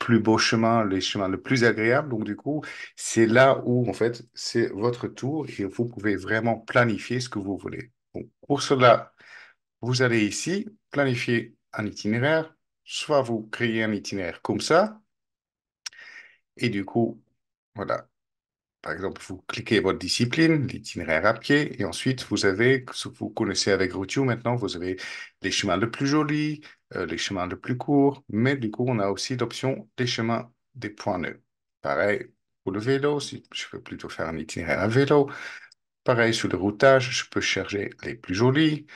plus beaux chemins, les chemins les plus agréables. Donc, du coup, c'est là où, en fait, c'est votre tour et vous pouvez vraiment planifier ce que vous voulez. Bon, pour cela, vous allez ici planifier un itinéraire, soit vous créez un itinéraire comme ça, et du coup, voilà, par exemple, vous cliquez votre discipline, l'itinéraire à pied, et ensuite vous avez, ce que vous connaissez avec Routio maintenant, vous avez les chemins les plus jolis, les chemins les plus courts, mais du coup, on a aussi l'option des chemins des points nœuds. Pareil pour le vélo, si je veux plutôt faire un itinéraire à vélo, pareil, sur le routage, je peux chercher les plus jolis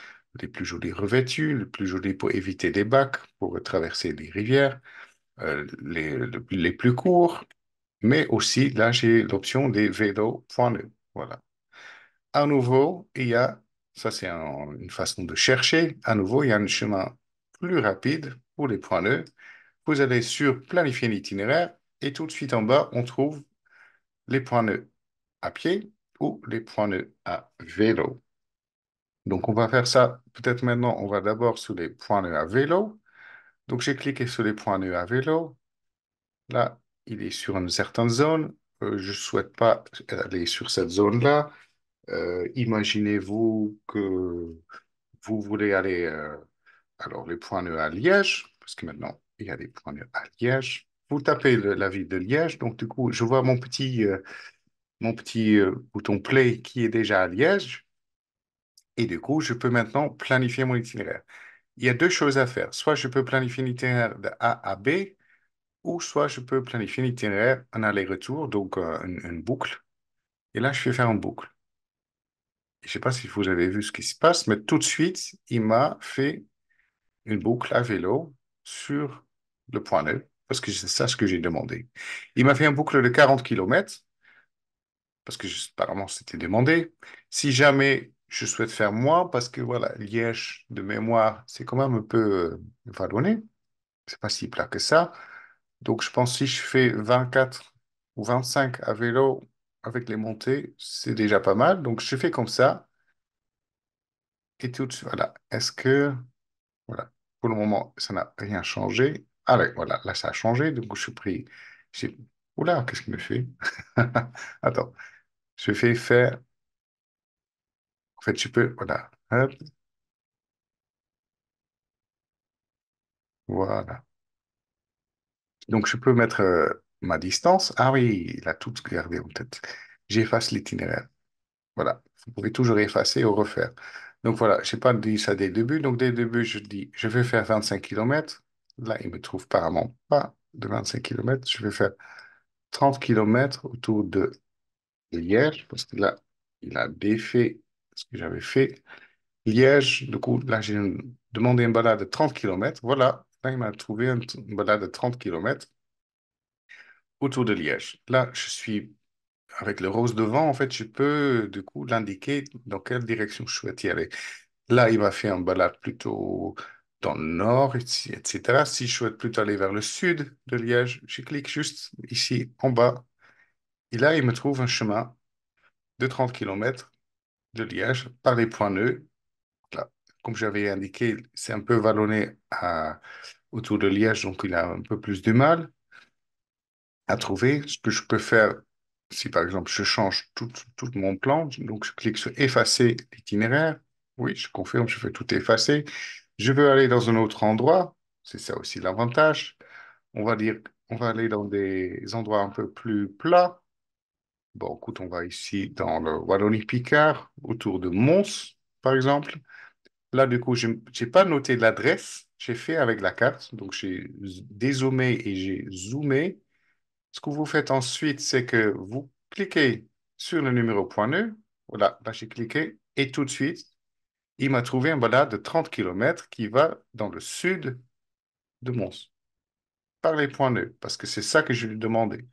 revêtus, les plus jolis pour éviter les bacs, pour traverser les rivières, les plus courts, mais aussi, là, j'ai l'option des vélos point neuf. Voilà. À nouveau, ça c'est une façon de chercher, à nouveau, il y a un chemin plus rapide pour les points neufs. Vous allez sur planifier l'itinéraire et tout de suite en bas, on trouve les points neufs à pied ou les points nœuds à vélo. Donc, on va faire ça. Peut-être maintenant, on va d'abord sur les points nus à vélo. Donc, j'ai cliqué sur les points nus à vélo. Là, il est sur une certaine zone. Je ne souhaite pas aller sur cette zone-là. Imaginez-vous que vous voulez aller, alors, les points nus à Liège, parce que maintenant, il y a des points nus à Liège. Vous tapez la ville de Liège. Donc, du coup, je vois mon petit bouton play qui est déjà à Liège. Et du coup, je peux maintenant planifier mon itinéraire. Il y a deux choses à faire. Soit je peux planifier un itinéraire de A à B, ou soit je peux planifier un itinéraire en aller-retour, donc une boucle. Et là, je vais faire une boucle. Je ne sais pas si vous avez vu ce qui se passe, mais tout de suite, il m'a fait une boucle à vélo sur le point neuf, parce que c'est ça ce que j'ai demandé. Il m'a fait une boucle de 40 kilomètres parce que apparemment c'était demandé. Si jamais je souhaite faire moins, parce que voilà, Liège de mémoire, c'est quand même un peu vallonné, c'est pas si plat que ça. Donc je pense que si je fais 24 ou 25 à vélo avec les montées, c'est déjà pas mal. Donc je fais comme ça et tout de suite, voilà. Est-ce que, voilà, pour le moment, ça n'a rien changé. Ah ouais, voilà, là ça a changé. Donc je suis pris. j'ai- Oula, qu'est-ce qu'il me fait? Attends, je fais faire. En fait, je peux, voilà. Hop, voilà. Donc, je peux mettre ma distance. Ah oui, il a tout gardé en tête. J'efface l'itinéraire. Voilà. Vous pouvez toujours effacer ou refaire. Donc, voilà. Je n'ai pas dit ça dès le début. Donc, dès le début, je dis, je vais faire 25 kilomètres. Là, il me trouve apparemment pas de 25 kilomètres. Je vais faire 30 kilomètres autour de Liège. Parce que là, il a défait ce que j'avais fait. Liège, du coup, là, j'ai demandé une balade de 30 kilomètres. Voilà. Là, il m'a trouvé une balade de 30 kilomètres autour de Liège. Là, je suis avec le rose devant, en fait, je peux du coup l'indiquer dans quelle direction je souhaite y aller. Là, il m'a fait un balade plutôt dans le nord, etc. Si je souhaite plutôt aller vers le sud de Liège, je clique juste ici en bas. Et là, il me trouve un chemin de 30 kilomètres de Liège par les points nœuds. Là, comme j'avais indiqué, c'est un peu vallonné autour de Liège, donc il a un peu plus de mal à trouver. Ce que je peux faire, si par exemple je change tout mon plan, donc je clique sur effacer l'itinéraire. Oui, je confirme, je fais tout effacer. Je veux aller dans un autre endroit. C'est ça aussi l'avantage. On va dire, on va aller dans des endroits un peu plus plats. Bon, écoute, on va ici dans le Wallonie-Picard, autour de Mons, par exemple. Là, du coup, je n'ai pas noté l'adresse. J'ai fait avec la carte. Donc, j'ai dézoomé et j'ai zoomé. Ce que vous faites ensuite, c'est que vous cliquez sur le numéro pointeux. Voilà, là j'ai cliqué et tout de suite, il m'a trouvé un balade de 30 kilomètres qui va dans le sud de Mons, par les points nœuds, parce que c'est ça que je lui demandais.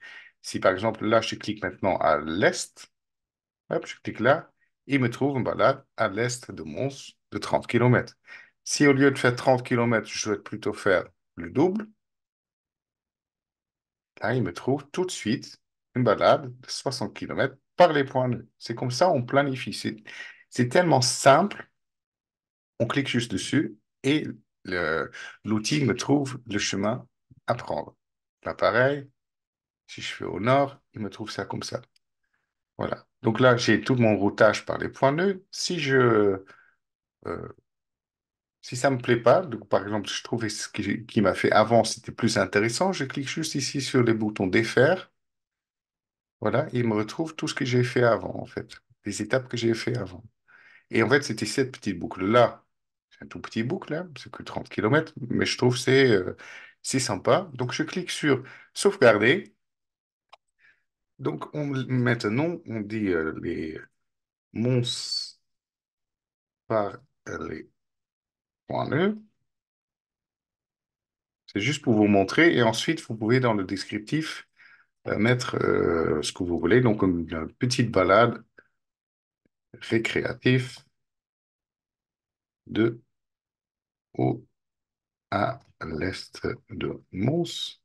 Si par exemple, là je clique maintenant à l'est, hop, je clique là, il me trouve un balade à l'est de Mons de 30 kilomètres. Si au lieu de faire 30 kilomètres, je souhaite plutôt faire le double, là, il me trouve tout de suite une balade de 60 kilomètres par les points nœuds. C'est comme ça, on planifie. C'est tellement simple, on clique juste dessus et l'outil me trouve le chemin à prendre. Là, pareil, si je fais au nord, il me trouve ça comme ça. Voilà. Donc là, j'ai tout mon routage par les points nœuds. Euh, si ça me plaît pas, donc, par exemple, je trouvais ce qui m'a fait avant, c'était plus intéressant, je clique juste ici sur les boutons défaire. Voilà, il me retrouve tout ce que j'ai fait avant, en fait, les étapes que j'ai fait avant. Et en fait, c'était cette petite boucle-là. C'est un tout petit boucle, hein, c'est que 30 kilomètres, mais je trouve que c'est sympa. Donc, je clique sur sauvegarder. Donc, maintenant, on dit les mons par les points nœuds. C'est juste pour vous montrer. Et ensuite, vous pouvez, dans le descriptif, mettre ce que vous voulez. Donc, une petite balade récréative de haut à l'est de Mons.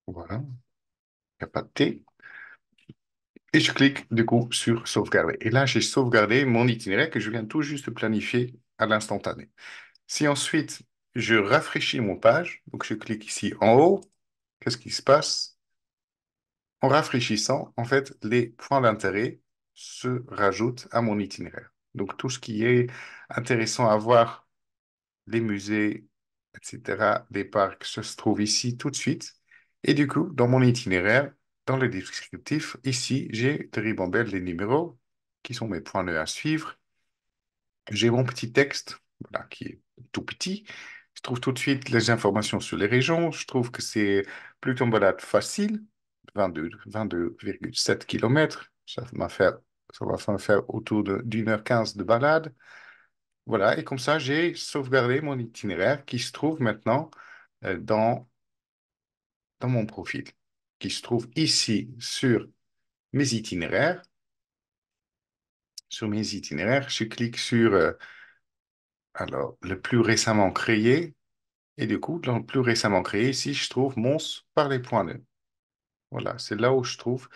Voilà, il n'y a pas de T. et je clique du coup sur sauvegarder. Et là, j'ai sauvegardé mon itinéraire que je viens tout juste de planifier à l'instantané. Si ensuite je rafraîchis mon page, donc je clique ici en haut, qu'est-ce qui se passe? En rafraîchissant, en fait, les points d'intérêt se rajoutent à mon itinéraire. Donc tout ce qui est intéressant à voir, les musées, etc., les parcs, se trouve ici tout de suite. Et du coup, dans mon itinéraire, dans le descriptif, ici, j'ai de ribambelle les numéros qui sont mes points nœuds à suivre. J'ai mon petit texte, voilà, qui est tout petit. Je trouve tout de suite les informations sur les régions. Je trouve que c'est plutôt une balade facile, 22,7 km. Ça va me faire autour d'une heure 15 de balade. Voilà, et comme ça, j'ai sauvegardé mon itinéraire qui se trouve maintenant dans mon profil, qui se trouve ici sur mes itinéraires. Sur mes itinéraires, je clique sur alors, le plus récemment créé. Et du coup, dans le plus récemment créé, ici, je trouve Mons par les points nœuds. Voilà, c'est là où je trouve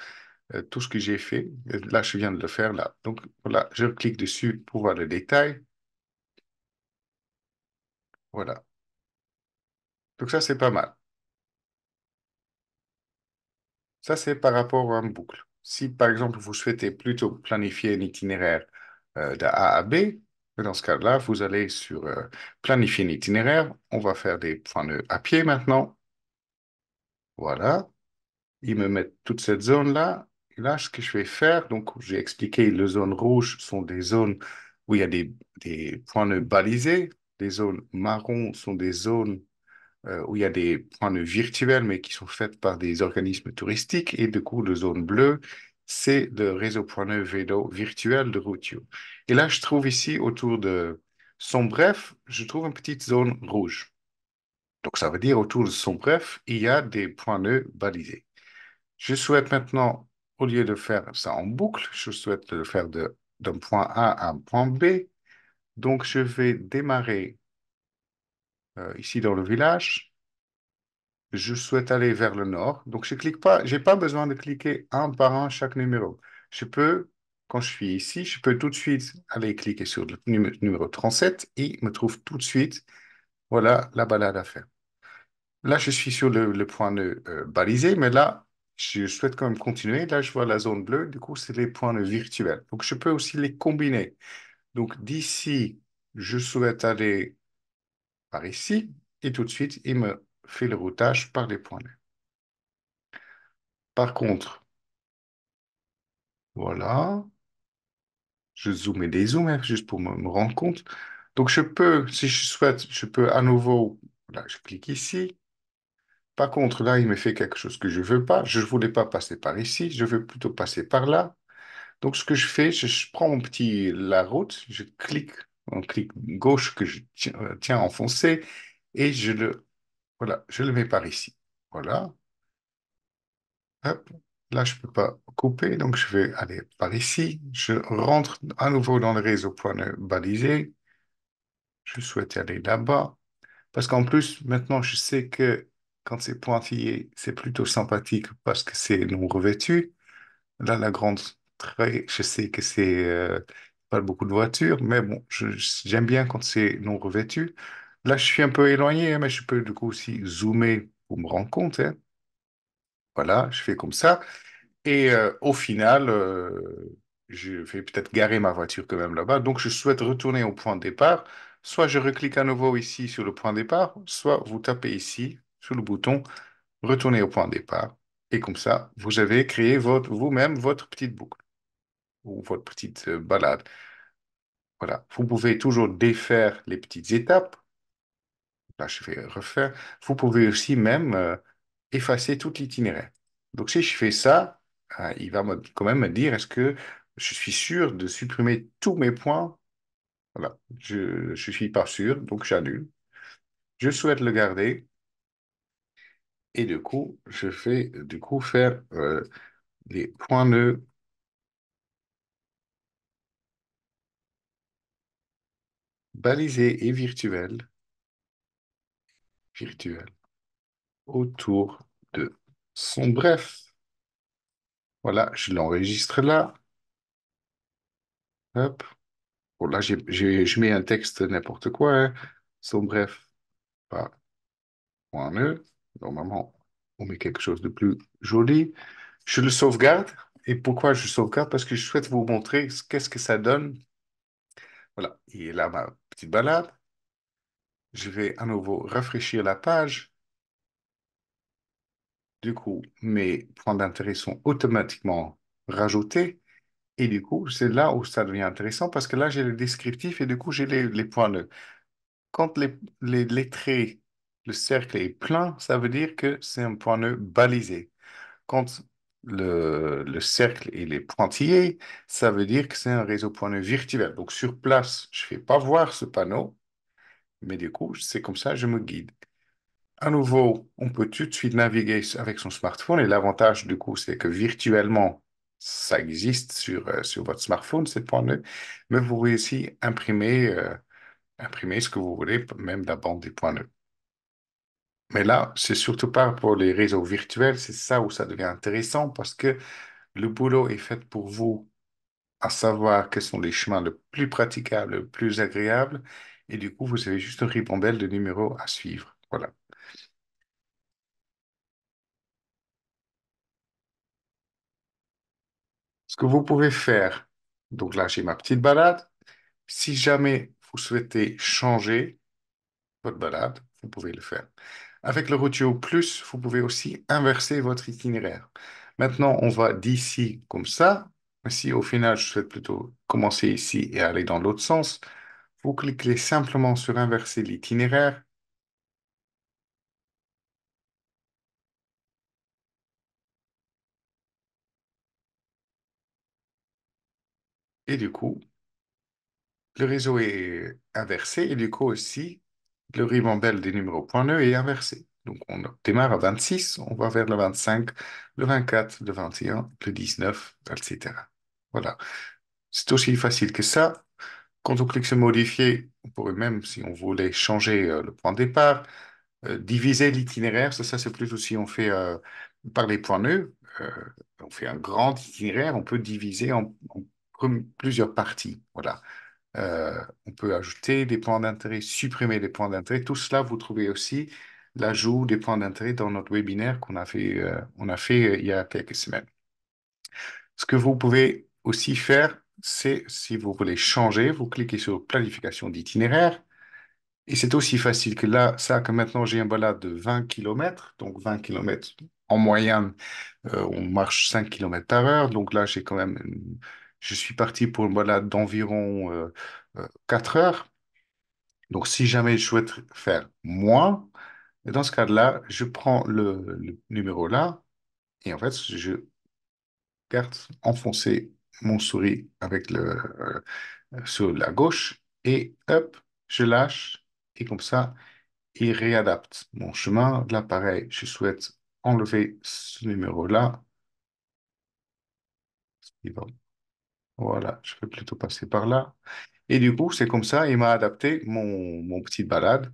tout ce que j'ai fait. Là, je viens de le faire là. Donc, voilà, je clique dessus pour voir le détail. Voilà. Donc, ça, c'est pas mal. Ça, c'est par rapport à une boucle. Si, par exemple, vous souhaitez plutôt planifier un itinéraire de A à B, dans ce cas-là, vous allez sur planifier un itinéraire. On va faire des points nœuds à pied maintenant. Voilà. Ils me mettent toute cette zone-là. Et là, ce que je vais faire, donc j'ai expliqué, les zones rouges sont des zones où il y a des points nœuds balisés. Les zones marron sont des zones où il y a des points nœuds virtuels, mais qui sont faits par des organismes touristiques. Et du coup, la zone bleue, c'est le réseau point nœud vélo virtuel de Routio. Et là, je trouve ici, autour de son bref, je trouve une petite zone rouge. Donc, ça veut dire autour de son bref, il y a des points nœuds balisés. Je souhaite maintenant, au lieu de faire ça en boucle, je souhaite le faire d'un point A à un point B. Donc, je vais démarrer ici dans le village. Je souhaite aller vers le nord. Donc, je clique pas, j'ai pas besoin de cliquer un par un chaque numéro. Je peux, quand je suis ici, je peux tout de suite aller cliquer sur le numéro 37 et me trouve tout de suite, voilà, la balade à faire. Là, je suis sur le point nœud balisé, mais là, je souhaite quand même continuer. Là, je vois la zone bleue. Du coup, c'est les points nœuds virtuels. Donc, je peux aussi les combiner. Donc, d'ici, je souhaite aller par ici. Et tout de suite, il me fait le routage par les points nœuds. Par contre, voilà, je zoome et dézoome hein, juste pour me rendre compte. Donc, je peux, si je souhaite, je peux à nouveau, là, je clique ici. Par contre, là, il me fait quelque chose que je veux pas. Je ne voulais pas passer par ici. Je veux plutôt passer par là. Donc, ce que je fais, je prends la route, je clique, un clic gauche que je tiens enfoncé et voilà, je le mets par ici. Voilà. Hop. Là, je peux pas couper, donc je vais aller par ici. Je rentre à nouveau dans le réseau point balisé. Je souhaite aller là-bas. Parce qu'en plus, maintenant, je sais que quand c'est pointillé, c'est plutôt sympathique parce que c'est non revêtu. Là, la grande trait, je sais que c'est pas beaucoup de voitures, mais bon, j'aime bien quand c'est non revêtu. Là, je suis un peu éloigné, hein, mais je peux du coup aussi zoomer pour me rendre compte, hein. Voilà, je fais comme ça. Et au final, je vais peut-être garer ma voiture quand même là-bas. Donc, je souhaite retourner au point de départ. Soit je reclique à nouveau ici sur le point de départ, soit vous tapez ici sur le bouton retourner au point de départ. Et comme ça, vous avez créé vous-même votre petite boucle ou votre petite balade. Voilà. Vous pouvez toujours défaire les petites étapes. Là, je vais refaire. Vous pouvez aussi même effacer tout l'itinéraire. Donc, si je fais ça, il va quand même me dire est-ce que je suis sûr de supprimer tous mes points? Voilà. Je ne suis pas sûr, donc j'annule. Je souhaite le garder. Et du coup, je fais du coup faire les points nœuds balisés et virtuels autour de son bref. Voilà, je l'enregistre là. Hop. Bon, là, je mets un texte n'importe quoi, hein. Son bref, pas point E. Normalement, on met quelque chose de plus joli. Je le sauvegarde. Et pourquoi je sauvegarde? Parce que je souhaite vous montrer qu'est-ce que ça donne. Voilà, et là, ma petite balade. Je vais à nouveau rafraîchir la page. Du coup, mes points d'intérêt sont automatiquement rajoutés. Et du coup, c'est là où ça devient intéressant parce que là, j'ai le descriptif et du coup, j'ai les points nœuds. Quand les traits, le cercle est plein, ça veut dire que c'est un point nœud balisé. Quand le cercle il est pointillé, ça veut dire que c'est un réseau point nœud virtuel. Donc, sur place, je ne vais pas voir ce panneau, mais du coup, c'est comme ça, je me guide. À nouveau, on peut tout de suite naviguer avec son smartphone et l'avantage du coup, c'est que virtuellement, ça existe sur votre smartphone, ces points nœuds, mais vous pouvez aussi imprimer ce que vous voulez, même la bande des points nœuds. Mais là, c'est surtout pas pour les réseaux virtuels, c'est ça où ça devient intéressant parce que le boulot est fait pour vous, à savoir quels sont les chemins le plus praticables, le plus agréables, et du coup, vous avez juste une ribambelle de numéros à suivre. Voilà. Ce que vous pouvez faire, donc là j'ai ma petite balade, si jamais vous souhaitez changer votre balade, vous pouvez le faire. Avec le Routio Plus, vous pouvez aussi inverser votre itinéraire. Maintenant, on va d'ici comme ça. Mais si au final, je souhaite plutôt commencer ici et aller dans l'autre sens, vous cliquez simplement sur inverser l'itinéraire et du coup, le réseau est inversé et du coup aussi, le ribambelle des numéros point .nœud est inversé. Donc on démarre à 26, on va vers le 25, le 24, le 21, le 19, etc. Voilà. C'est aussi facile que ça. Quand on clique sur modifier, on pourrait même, si on voulait changer le point de départ, diviser l'itinéraire. Ça c'est plus aussi, on fait par les points nœuds, on fait un grand itinéraire, on peut diviser en plusieurs parties. Voilà. On peut ajouter des points d'intérêt, supprimer des points d'intérêt. Tout cela, vous trouvez aussi l'ajout des points d'intérêt dans notre webinaire on a fait il y a quelques semaines. Ce que vous pouvez aussi faire, c'est si vous voulez changer, vous cliquez sur planification d'itinéraire. Et c'est aussi facile que là, ça, que maintenant j'ai un balade de 20 kilomètres, donc 20 kilomètres en moyenne, on marche 5 kilomètres par heure. Donc là, je suis parti pour une balade d'environ 4 heures. Donc, si jamais je souhaite faire moins, dans ce cas-là, je prends le numéro là et en fait, je garde enfoncé mon souris avec sur la gauche et hop, je lâche et comme ça, il réadapte mon chemin. Là, pareil, je souhaite enlever ce numéro-là. Suivant. Voilà, je vais plutôt passer par là. Et du coup, c'est comme ça, il m'a adapté mon petit balade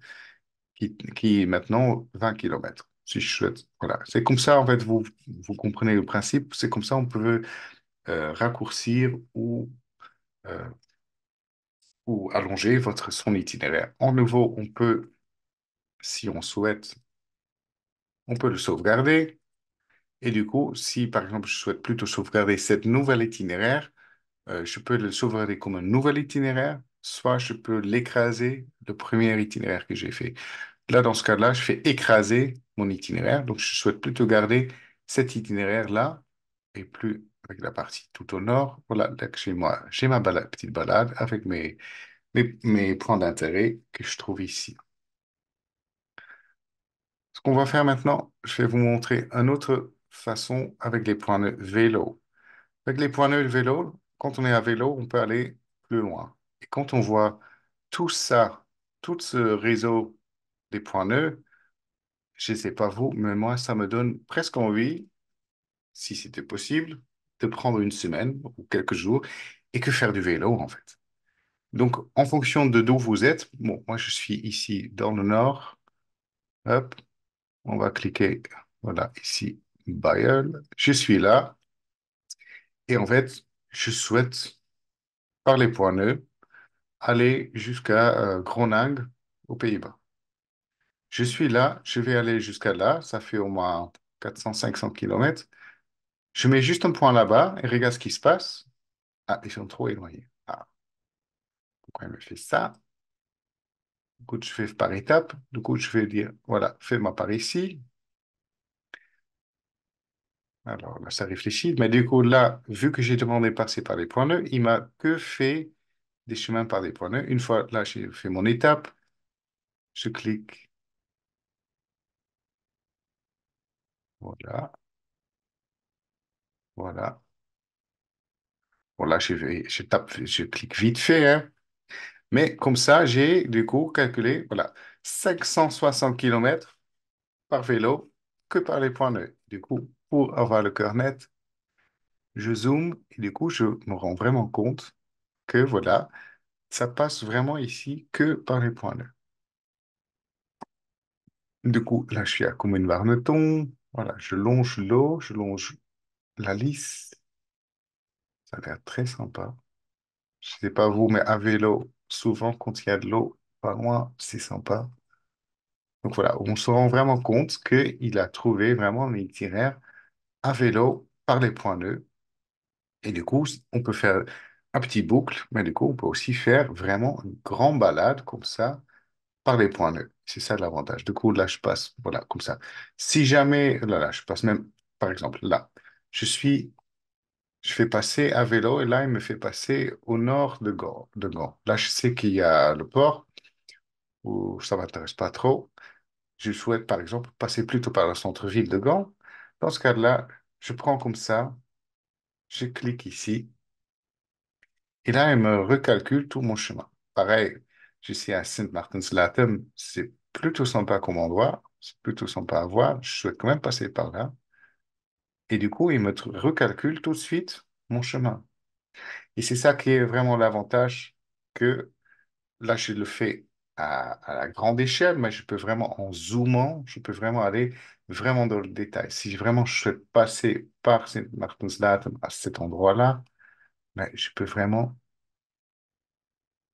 qui est maintenant 20 kilomètres. Si je souhaite. Voilà. C'est comme ça, en fait, vous comprenez le principe. C'est comme ça, on peut raccourcir euh, ou allonger son itinéraire. En nouveau, on peut, si on souhaite, on peut le sauvegarder. Et du coup, si par exemple, je souhaite plutôt sauvegarder cette nouvelle itinéraire, je peux le sauvegarder comme un nouvel itinéraire, soit je peux l'écraser, le premier itinéraire que j'ai fait. Là, dans ce cas-là, je fais écraser mon itinéraire. Donc, je souhaite plutôt garder cet itinéraire-là et plus avec la partie tout au nord. Voilà, là, chez moi, j'ai ma petite balade avec mes points d'intérêt que je trouve ici. Ce qu'on va faire maintenant, je vais vous montrer une autre façon avec les points de vélo. Avec les points nœuds de vélo, quand on est à vélo, on peut aller plus loin. Et quand on voit tout ça, tout ce réseau des points nœuds, je ne sais pas vous, mais moi, ça me donne presque envie, si c'était possible, de prendre une semaine ou quelques jours et que faire du vélo, en fait. Donc, en fonction de d'où vous êtes, bon, moi, je suis ici dans le nord. Hop, on va cliquer, voilà, ici, Bayeul. Je suis là. Et en fait, je souhaite, par les points nœuds, aller jusqu'à Groningue, aux Pays-Bas. Je suis là, je vais aller jusqu'à là, ça fait au moins 400-500 kilomètres. Je mets juste un point là-bas et regarde ce qui se passe. Ah, ils sont trop éloignés. Ah, pourquoi il me fait ça? Du coup, je fais par étapes. Du coup, je vais dire, voilà, fais-moi par ici. Alors là, ça réfléchit. Mais du coup, là, vu que j'ai demandé de passer par les points nœuds, il m'a que fait des chemins par des points nœuds. Une fois, là, j'ai fait mon étape. Je clique. Voilà, voilà. Bon, là, je clique vite fait, hein. Mais comme ça, j'ai du coup calculé, voilà, 560 kilomètres par vélo que par les points nœuds. Du coup, pour avoir le cœur net, je zoome et du coup, je me rends vraiment compte que voilà, ça passe vraiment ici que par les points nœuds. Du coup, là, je suis à Comines-Warneton. Voilà, je longe l'eau, je longe la Lys. Ça a l'air très sympa. Je sais pas vous, mais à vélo, souvent, quand il y a de l'eau pas loin, c'est sympa. Donc voilà, on se rend vraiment compte qu'il a trouvé vraiment un itinéraire à vélo par les points nœuds. Et du coup, on peut faire un petit boucle, mais du coup, on peut aussi faire vraiment une grande balade comme ça par les points nœuds. C'est ça l'avantage. Du coup, là, je passe, voilà, comme ça. Si jamais, là, je passe même, par exemple, là, je suis, je fais passer à vélo et là, il me fait passer au nord de Gand. Là, je sais qu'il y a le port où ça m'intéresse pas trop. Je souhaite, par exemple, passer plutôt par le centre-ville de Gand. Dans ce cas-là, je prends comme ça, je clique ici, et là, il me recalcule tout mon chemin. Pareil, je suis à Sint-Maartens-Latem, c'est plutôt sympa comme endroit, c'est plutôt sympa à voir, je souhaite quand même passer par là. Et du coup, il me recalcule tout de suite mon chemin. Et c'est ça qui est vraiment l'avantage que là, je le fais à la grande échelle, mais je peux vraiment, en zoomant, je peux vraiment aller vraiment dans le détail. Si vraiment je souhaite passer par Sint-Maartens-Latem à cet endroit-là, ben, je peux vraiment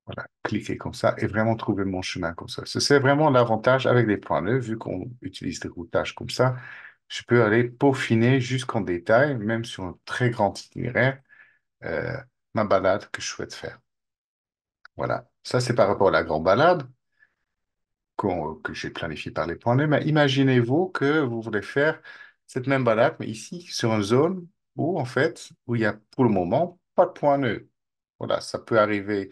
voilà, cliquer comme ça et vraiment trouver mon chemin comme ça. C'est vraiment l'avantage avec les points nœuds, vu qu'on utilise des routages comme ça, je peux aller peaufiner jusqu'en détail, même sur un très grand itinéraire, euh, ma balade que je souhaite faire. Voilà. Ça, c'est par rapport à la grande balade. Que j'ai planifié par les points nœuds. Mais imaginez-vous que vous voulez faire cette même balade, mais ici, sur une zone où, en fait, où il y a pour le moment pas de points nœuds. Voilà, ça peut arriver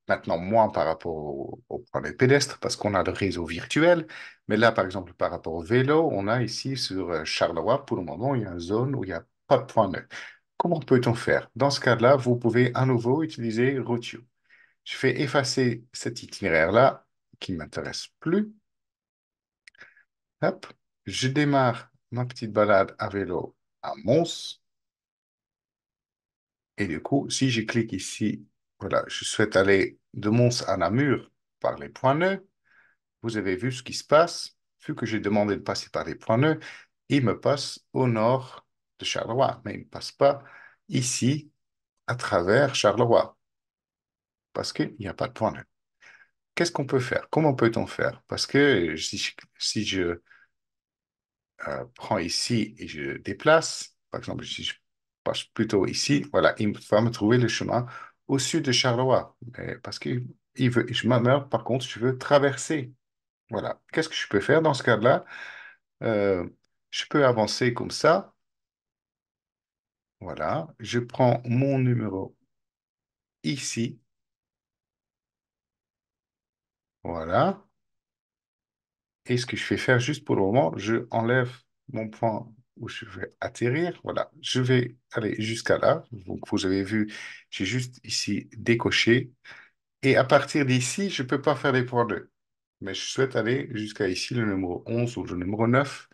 maintenant moins par rapport au point nœud pédestre parce qu'on a le réseau virtuel. Mais là, par exemple, par rapport au vélo, on a ici sur Charleroi, pour le moment, il y a une zone où il n'y a pas de point nœud. Comment peut-on faire? Dans ce cas-là, vous pouvez à nouveau utiliser Routio. Je fais effacer cet itinéraire-là qui ne m'intéresse plus. Hop, je démarre ma petite balade à vélo à Mons. Et du coup, si je clique ici, voilà, je souhaite aller de Mons à Namur par les points nœuds. Vous avez vu ce qui se passe. Vu que j'ai demandé de passer par les points nœuds, il me passe au nord de Charleroi, mais il ne passe pas ici à travers Charleroi parce qu'il n'y a pas de point nœud. Qu'est-ce qu'on peut faire? Comment peut-on faire? Parce que si je prends ici et je déplace, par exemple, si je passe plutôt ici, voilà, il va me trouver le chemin au sud de Charleroi. Mais parce que par contre, je veux traverser. Voilà. Qu'est-ce que je peux faire dans ce cas-là? Euh, je peux avancer comme ça. Voilà. Je prends mon numéro ici. Voilà. Et ce que je vais faire juste pour le moment, je enlève mon point où je vais atterrir. Voilà, je vais aller jusqu'à là. Donc, vous avez vu, j'ai juste ici décoché. Et à partir d'ici, je ne peux pas faire les points 2. Mais je souhaite aller jusqu'à ici, le numéro 11 ou le numéro 9.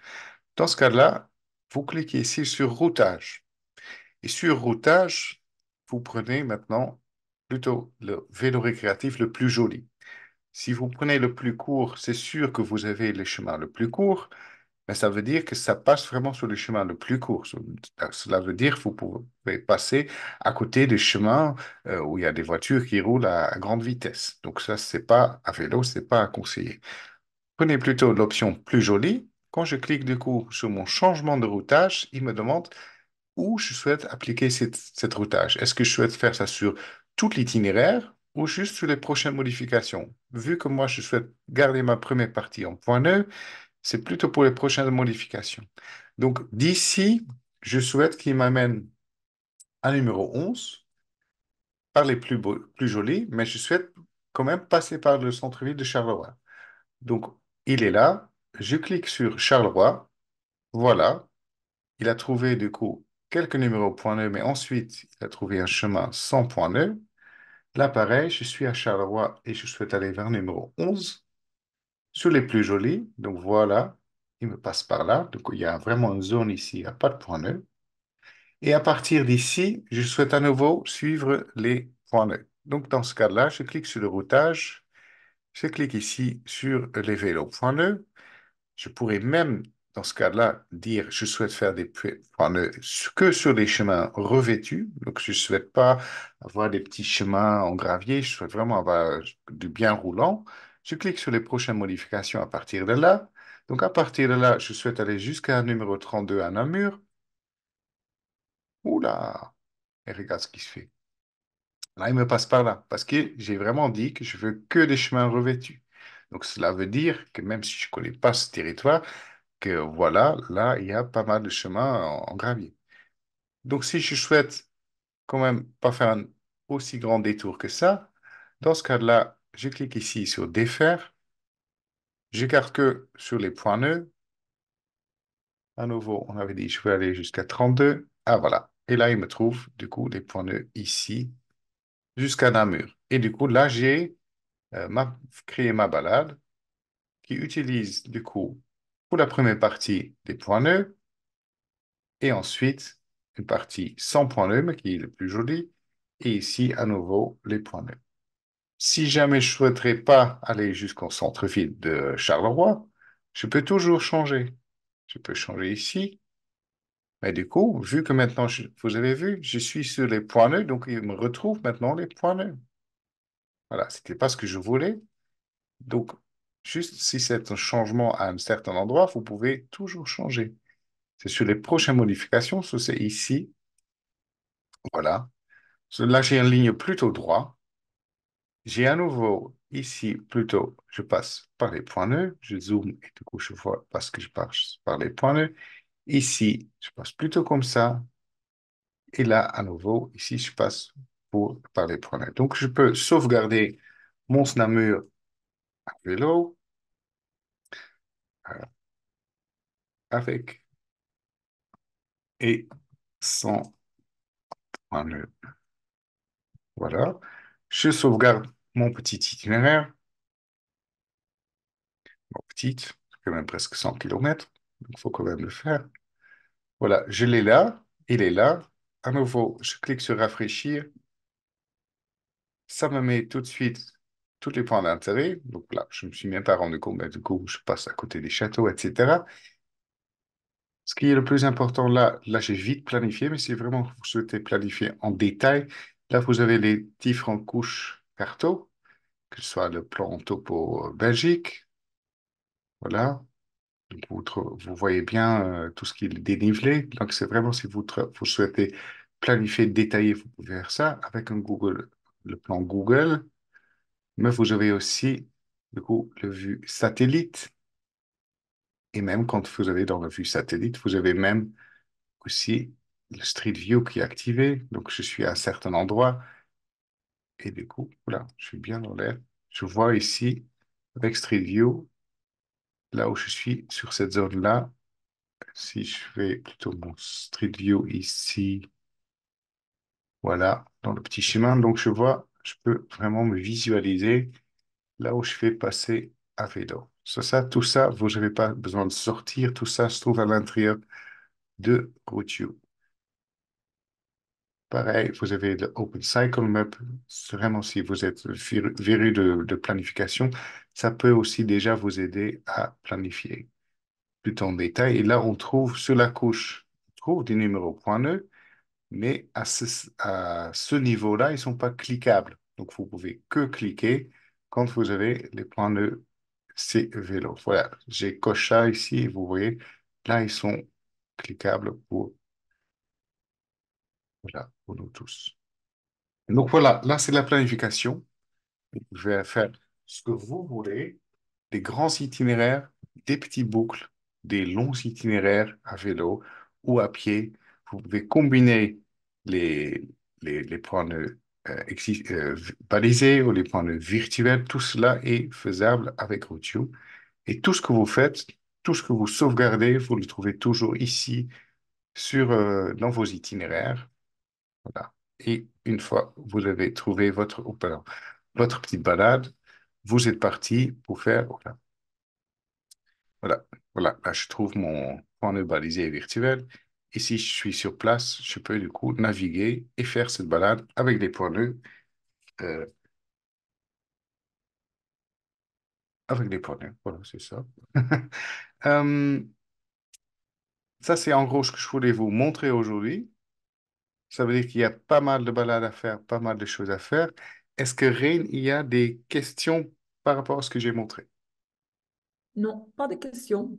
Dans ce cas-là, vous cliquez ici sur routage. Et sur routage, vous prenez maintenant plutôt le vélo récréatif le plus joli. Si vous prenez le plus court, c'est sûr que vous avez le chemin le plus court. Mais ça veut dire que ça passe vraiment sur le chemin le plus court. Cela veut dire que vous pouvez passer à côté des chemins où il y a des voitures qui roulent à grande vitesse. Donc ça, c'est pas à vélo, c'est pas à conseiller. Prenez plutôt l'option plus jolie. Quand je clique du coup sur mon changement de routage, il me demande où je souhaite appliquer cette routage. Est-ce que je souhaite faire ça sur tout l'itinéraire ou juste sur les prochaines modifications? Vu que moi, je souhaite garder ma première partie en point neuf, c'est plutôt pour les prochaines modifications. Donc, d'ici, je souhaite qu'il m'amène à numéro 11 par les plus jolis, mais je souhaite quand même passer par le centre-ville de Charleroi. Donc, il est là. Je clique sur Charleroi. Voilà. Il a trouvé du coup quelques numéros point .9, mais ensuite, il a trouvé un chemin sans point .9. Là, pareil, je suis à Charleroi et je souhaite aller vers numéro 11 sur les plus jolis. Donc voilà, il me passe par là. Donc il y a vraiment une zone ici, il n'y a pas de point .9. Et à partir d'ici, je souhaite à nouveau suivre les points .9. Donc dans ce cas-là, je clique sur le routage. Je clique ici sur les vélos point .9. Je pourrais même, dans ce cas-là, dire je souhaite faire des points que sur des chemins revêtus. Donc, je ne souhaite pas avoir des petits chemins en gravier. Je souhaite vraiment avoir du bien roulant. Je clique sur les prochaines modifications à partir de là. Donc, à partir de là, je souhaite aller jusqu'à un numéro 32 à Namur. Oula! Et regarde ce qui se fait. Là, il me passe par là parce que j'ai vraiment dit que je veux que des chemins revêtus. Donc, cela veut dire que même si je ne connais pas ce territoire, que voilà, là, il y a pas mal de chemins en gravier. Donc, si je souhaite quand même pas faire un aussi grand détour que ça, dans ce cas-là, je clique ici sur Défaire. Je garde que sur les points nœuds. À nouveau, on avait dit je vais aller jusqu'à 32. Ah, voilà. Et là, il me trouve, du coup, les points nœuds ici jusqu'à Namur. Et du coup, là, j'ai créé ma balade qui utilise, du coup, pour la première partie, des points nœuds. Et ensuite, une partie sans point neutre, qui est le plus joli. Et ici, à nouveau, les points neutres. Si jamais je ne souhaiterais pas aller jusqu'au centre-ville de Charleroi, je peux toujours changer. Je peux changer ici. Mais du coup, vu que maintenant, vous avez vu, je suis sur les points neutres, donc il me retrouve maintenant les points neutres. Voilà, c'était pas ce que je voulais. Donc, juste si c'est un changement à un certain endroit, vous pouvez toujours changer. C'est sur les prochaines modifications, ça c'est ici. Voilà. Là, j'ai une ligne plutôt droite. J'ai à nouveau ici plutôt, je passe par les points nœuds. Je zoome et du coup, je vois parce que je passe par les points nœuds. Ici, je passe plutôt comme ça. Et là, à nouveau, ici, je passe par les points nœuds. Donc, je peux sauvegarder mon Namur à vélo euh, avec et sans points nœuds. Voilà. Je sauvegarde mon petit itinéraire. Bon, petite, c'est quand même presque 100 kilomètres. Donc, il faut quand même le faire. Voilà, je l'ai là, il est là. À nouveau, je clique sur rafraîchir. Ça me met tout de suite tous les points d'intérêt. Donc là, je ne me suis même pas rendu compte, mais du coup, je passe à côté des châteaux, etc. Ce qui est le plus important là, j'ai vite planifié, mais si vraiment vous souhaitez planifier en détail, là, vous avez les différentes couches carto, que ce soit le plan topo Belgique. Voilà. Donc, vous voyez bien tout ce qui est dénivelé. Donc, c'est vraiment si vous souhaitez planifier, détailler, vous pouvez faire ça avec un Google, le plan Google. Mais vous avez aussi, du coup, le vue satellite. Et même quand vous avez dans la vue satellite, vous avez même aussi le Street View qui est activé. Donc, je suis à un certain endroit. Et du coup, voilà, je suis bien dans l'air. Je vois ici, avec Street View, là où je suis sur cette zone-là. Si je fais plutôt mon Street View ici, voilà, dans le petit chemin, donc je vois, je peux vraiment me visualiser là où je fais passer à vélo. Tout ça, vous n'avez pas besoin de sortir, tout ça se trouve à l'intérieur de Routio. Pareil, vous avez le Open Cycle Map. C'est vraiment, si vous êtes véru de planification, ça peut aussi déjà vous aider à planifier. plus en détail. Et là, on trouve sur la couche, on trouve des numéros point nœuds, mais à ce niveau-là, ils ne sont pas cliquables. Donc, vous pouvez que cliquer quand vous avez les points nœuds C vélo. Voilà, j'ai coché ça ici, et vous voyez, là, ils sont cliquables voilà, pour nous tous. Donc voilà, là, c'est la planification. Je vais faire ce que vous voulez, des grands itinéraires, des petits boucles, des longs itinéraires à vélo ou à pied. Vous pouvez combiner les, les points de, balisés ou les points de virtuels. Tout cela est faisable avec Routio. Et tout ce que vous faites, tout ce que vous sauvegardez, vous le trouvez toujours ici dans vos itinéraires. Voilà. Et une fois vous avez trouvé votre petite balade, vous êtes parti pour faire. Voilà. Voilà. Voilà. Là, je trouve mon point de balisé virtuel. Et si je suis sur place, je peux du coup naviguer et faire cette balade avec des points nœuds. euh, Avec des points nœuds. Voilà, c'est ça. Euh, Ça, c'est en gros ce que je voulais vous montrer aujourd'hui. Ça veut dire qu'il y a pas mal de balades à faire, pas mal de choses à faire. Est-ce que Rain, il y a des questions par rapport à ce que j'ai montré? Non, pas de questions.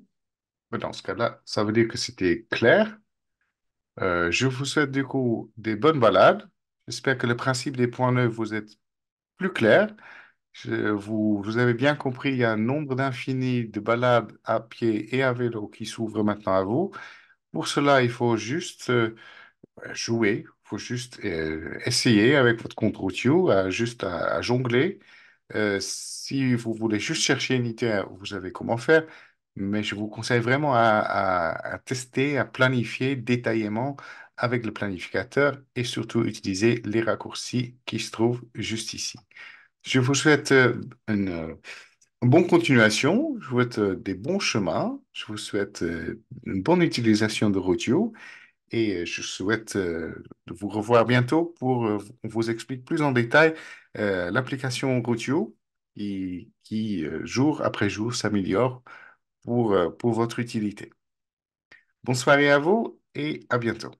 Dans ce cas-là, ça veut dire que c'était clair. Je vous souhaite du coup des bonnes balades. J'espère que le principe des points neufs vous est plus clair. Vous avez bien compris, il y a un nombre d'infini de balades à pied et à vélo qui s'ouvrent maintenant à vous. Pour cela, il faut juste jouer, il faut juste essayer avec votre compte routier, à jongler. Si vous voulez juste chercher une idée, vous savez comment faire, mais je vous conseille vraiment à tester, à planifier détaillément avec le planificateur et surtout utiliser les raccourcis qui se trouvent juste ici. Je vous souhaite une bonne continuation, je vous souhaite des bons chemins, je vous souhaite une bonne utilisation de Rotio et je souhaite de vous revoir bientôt pour on vous explique plus en détail l'application Rotio qui jour après jour s'améliore pour votre utilité. Bonne soirée à vous et à bientôt.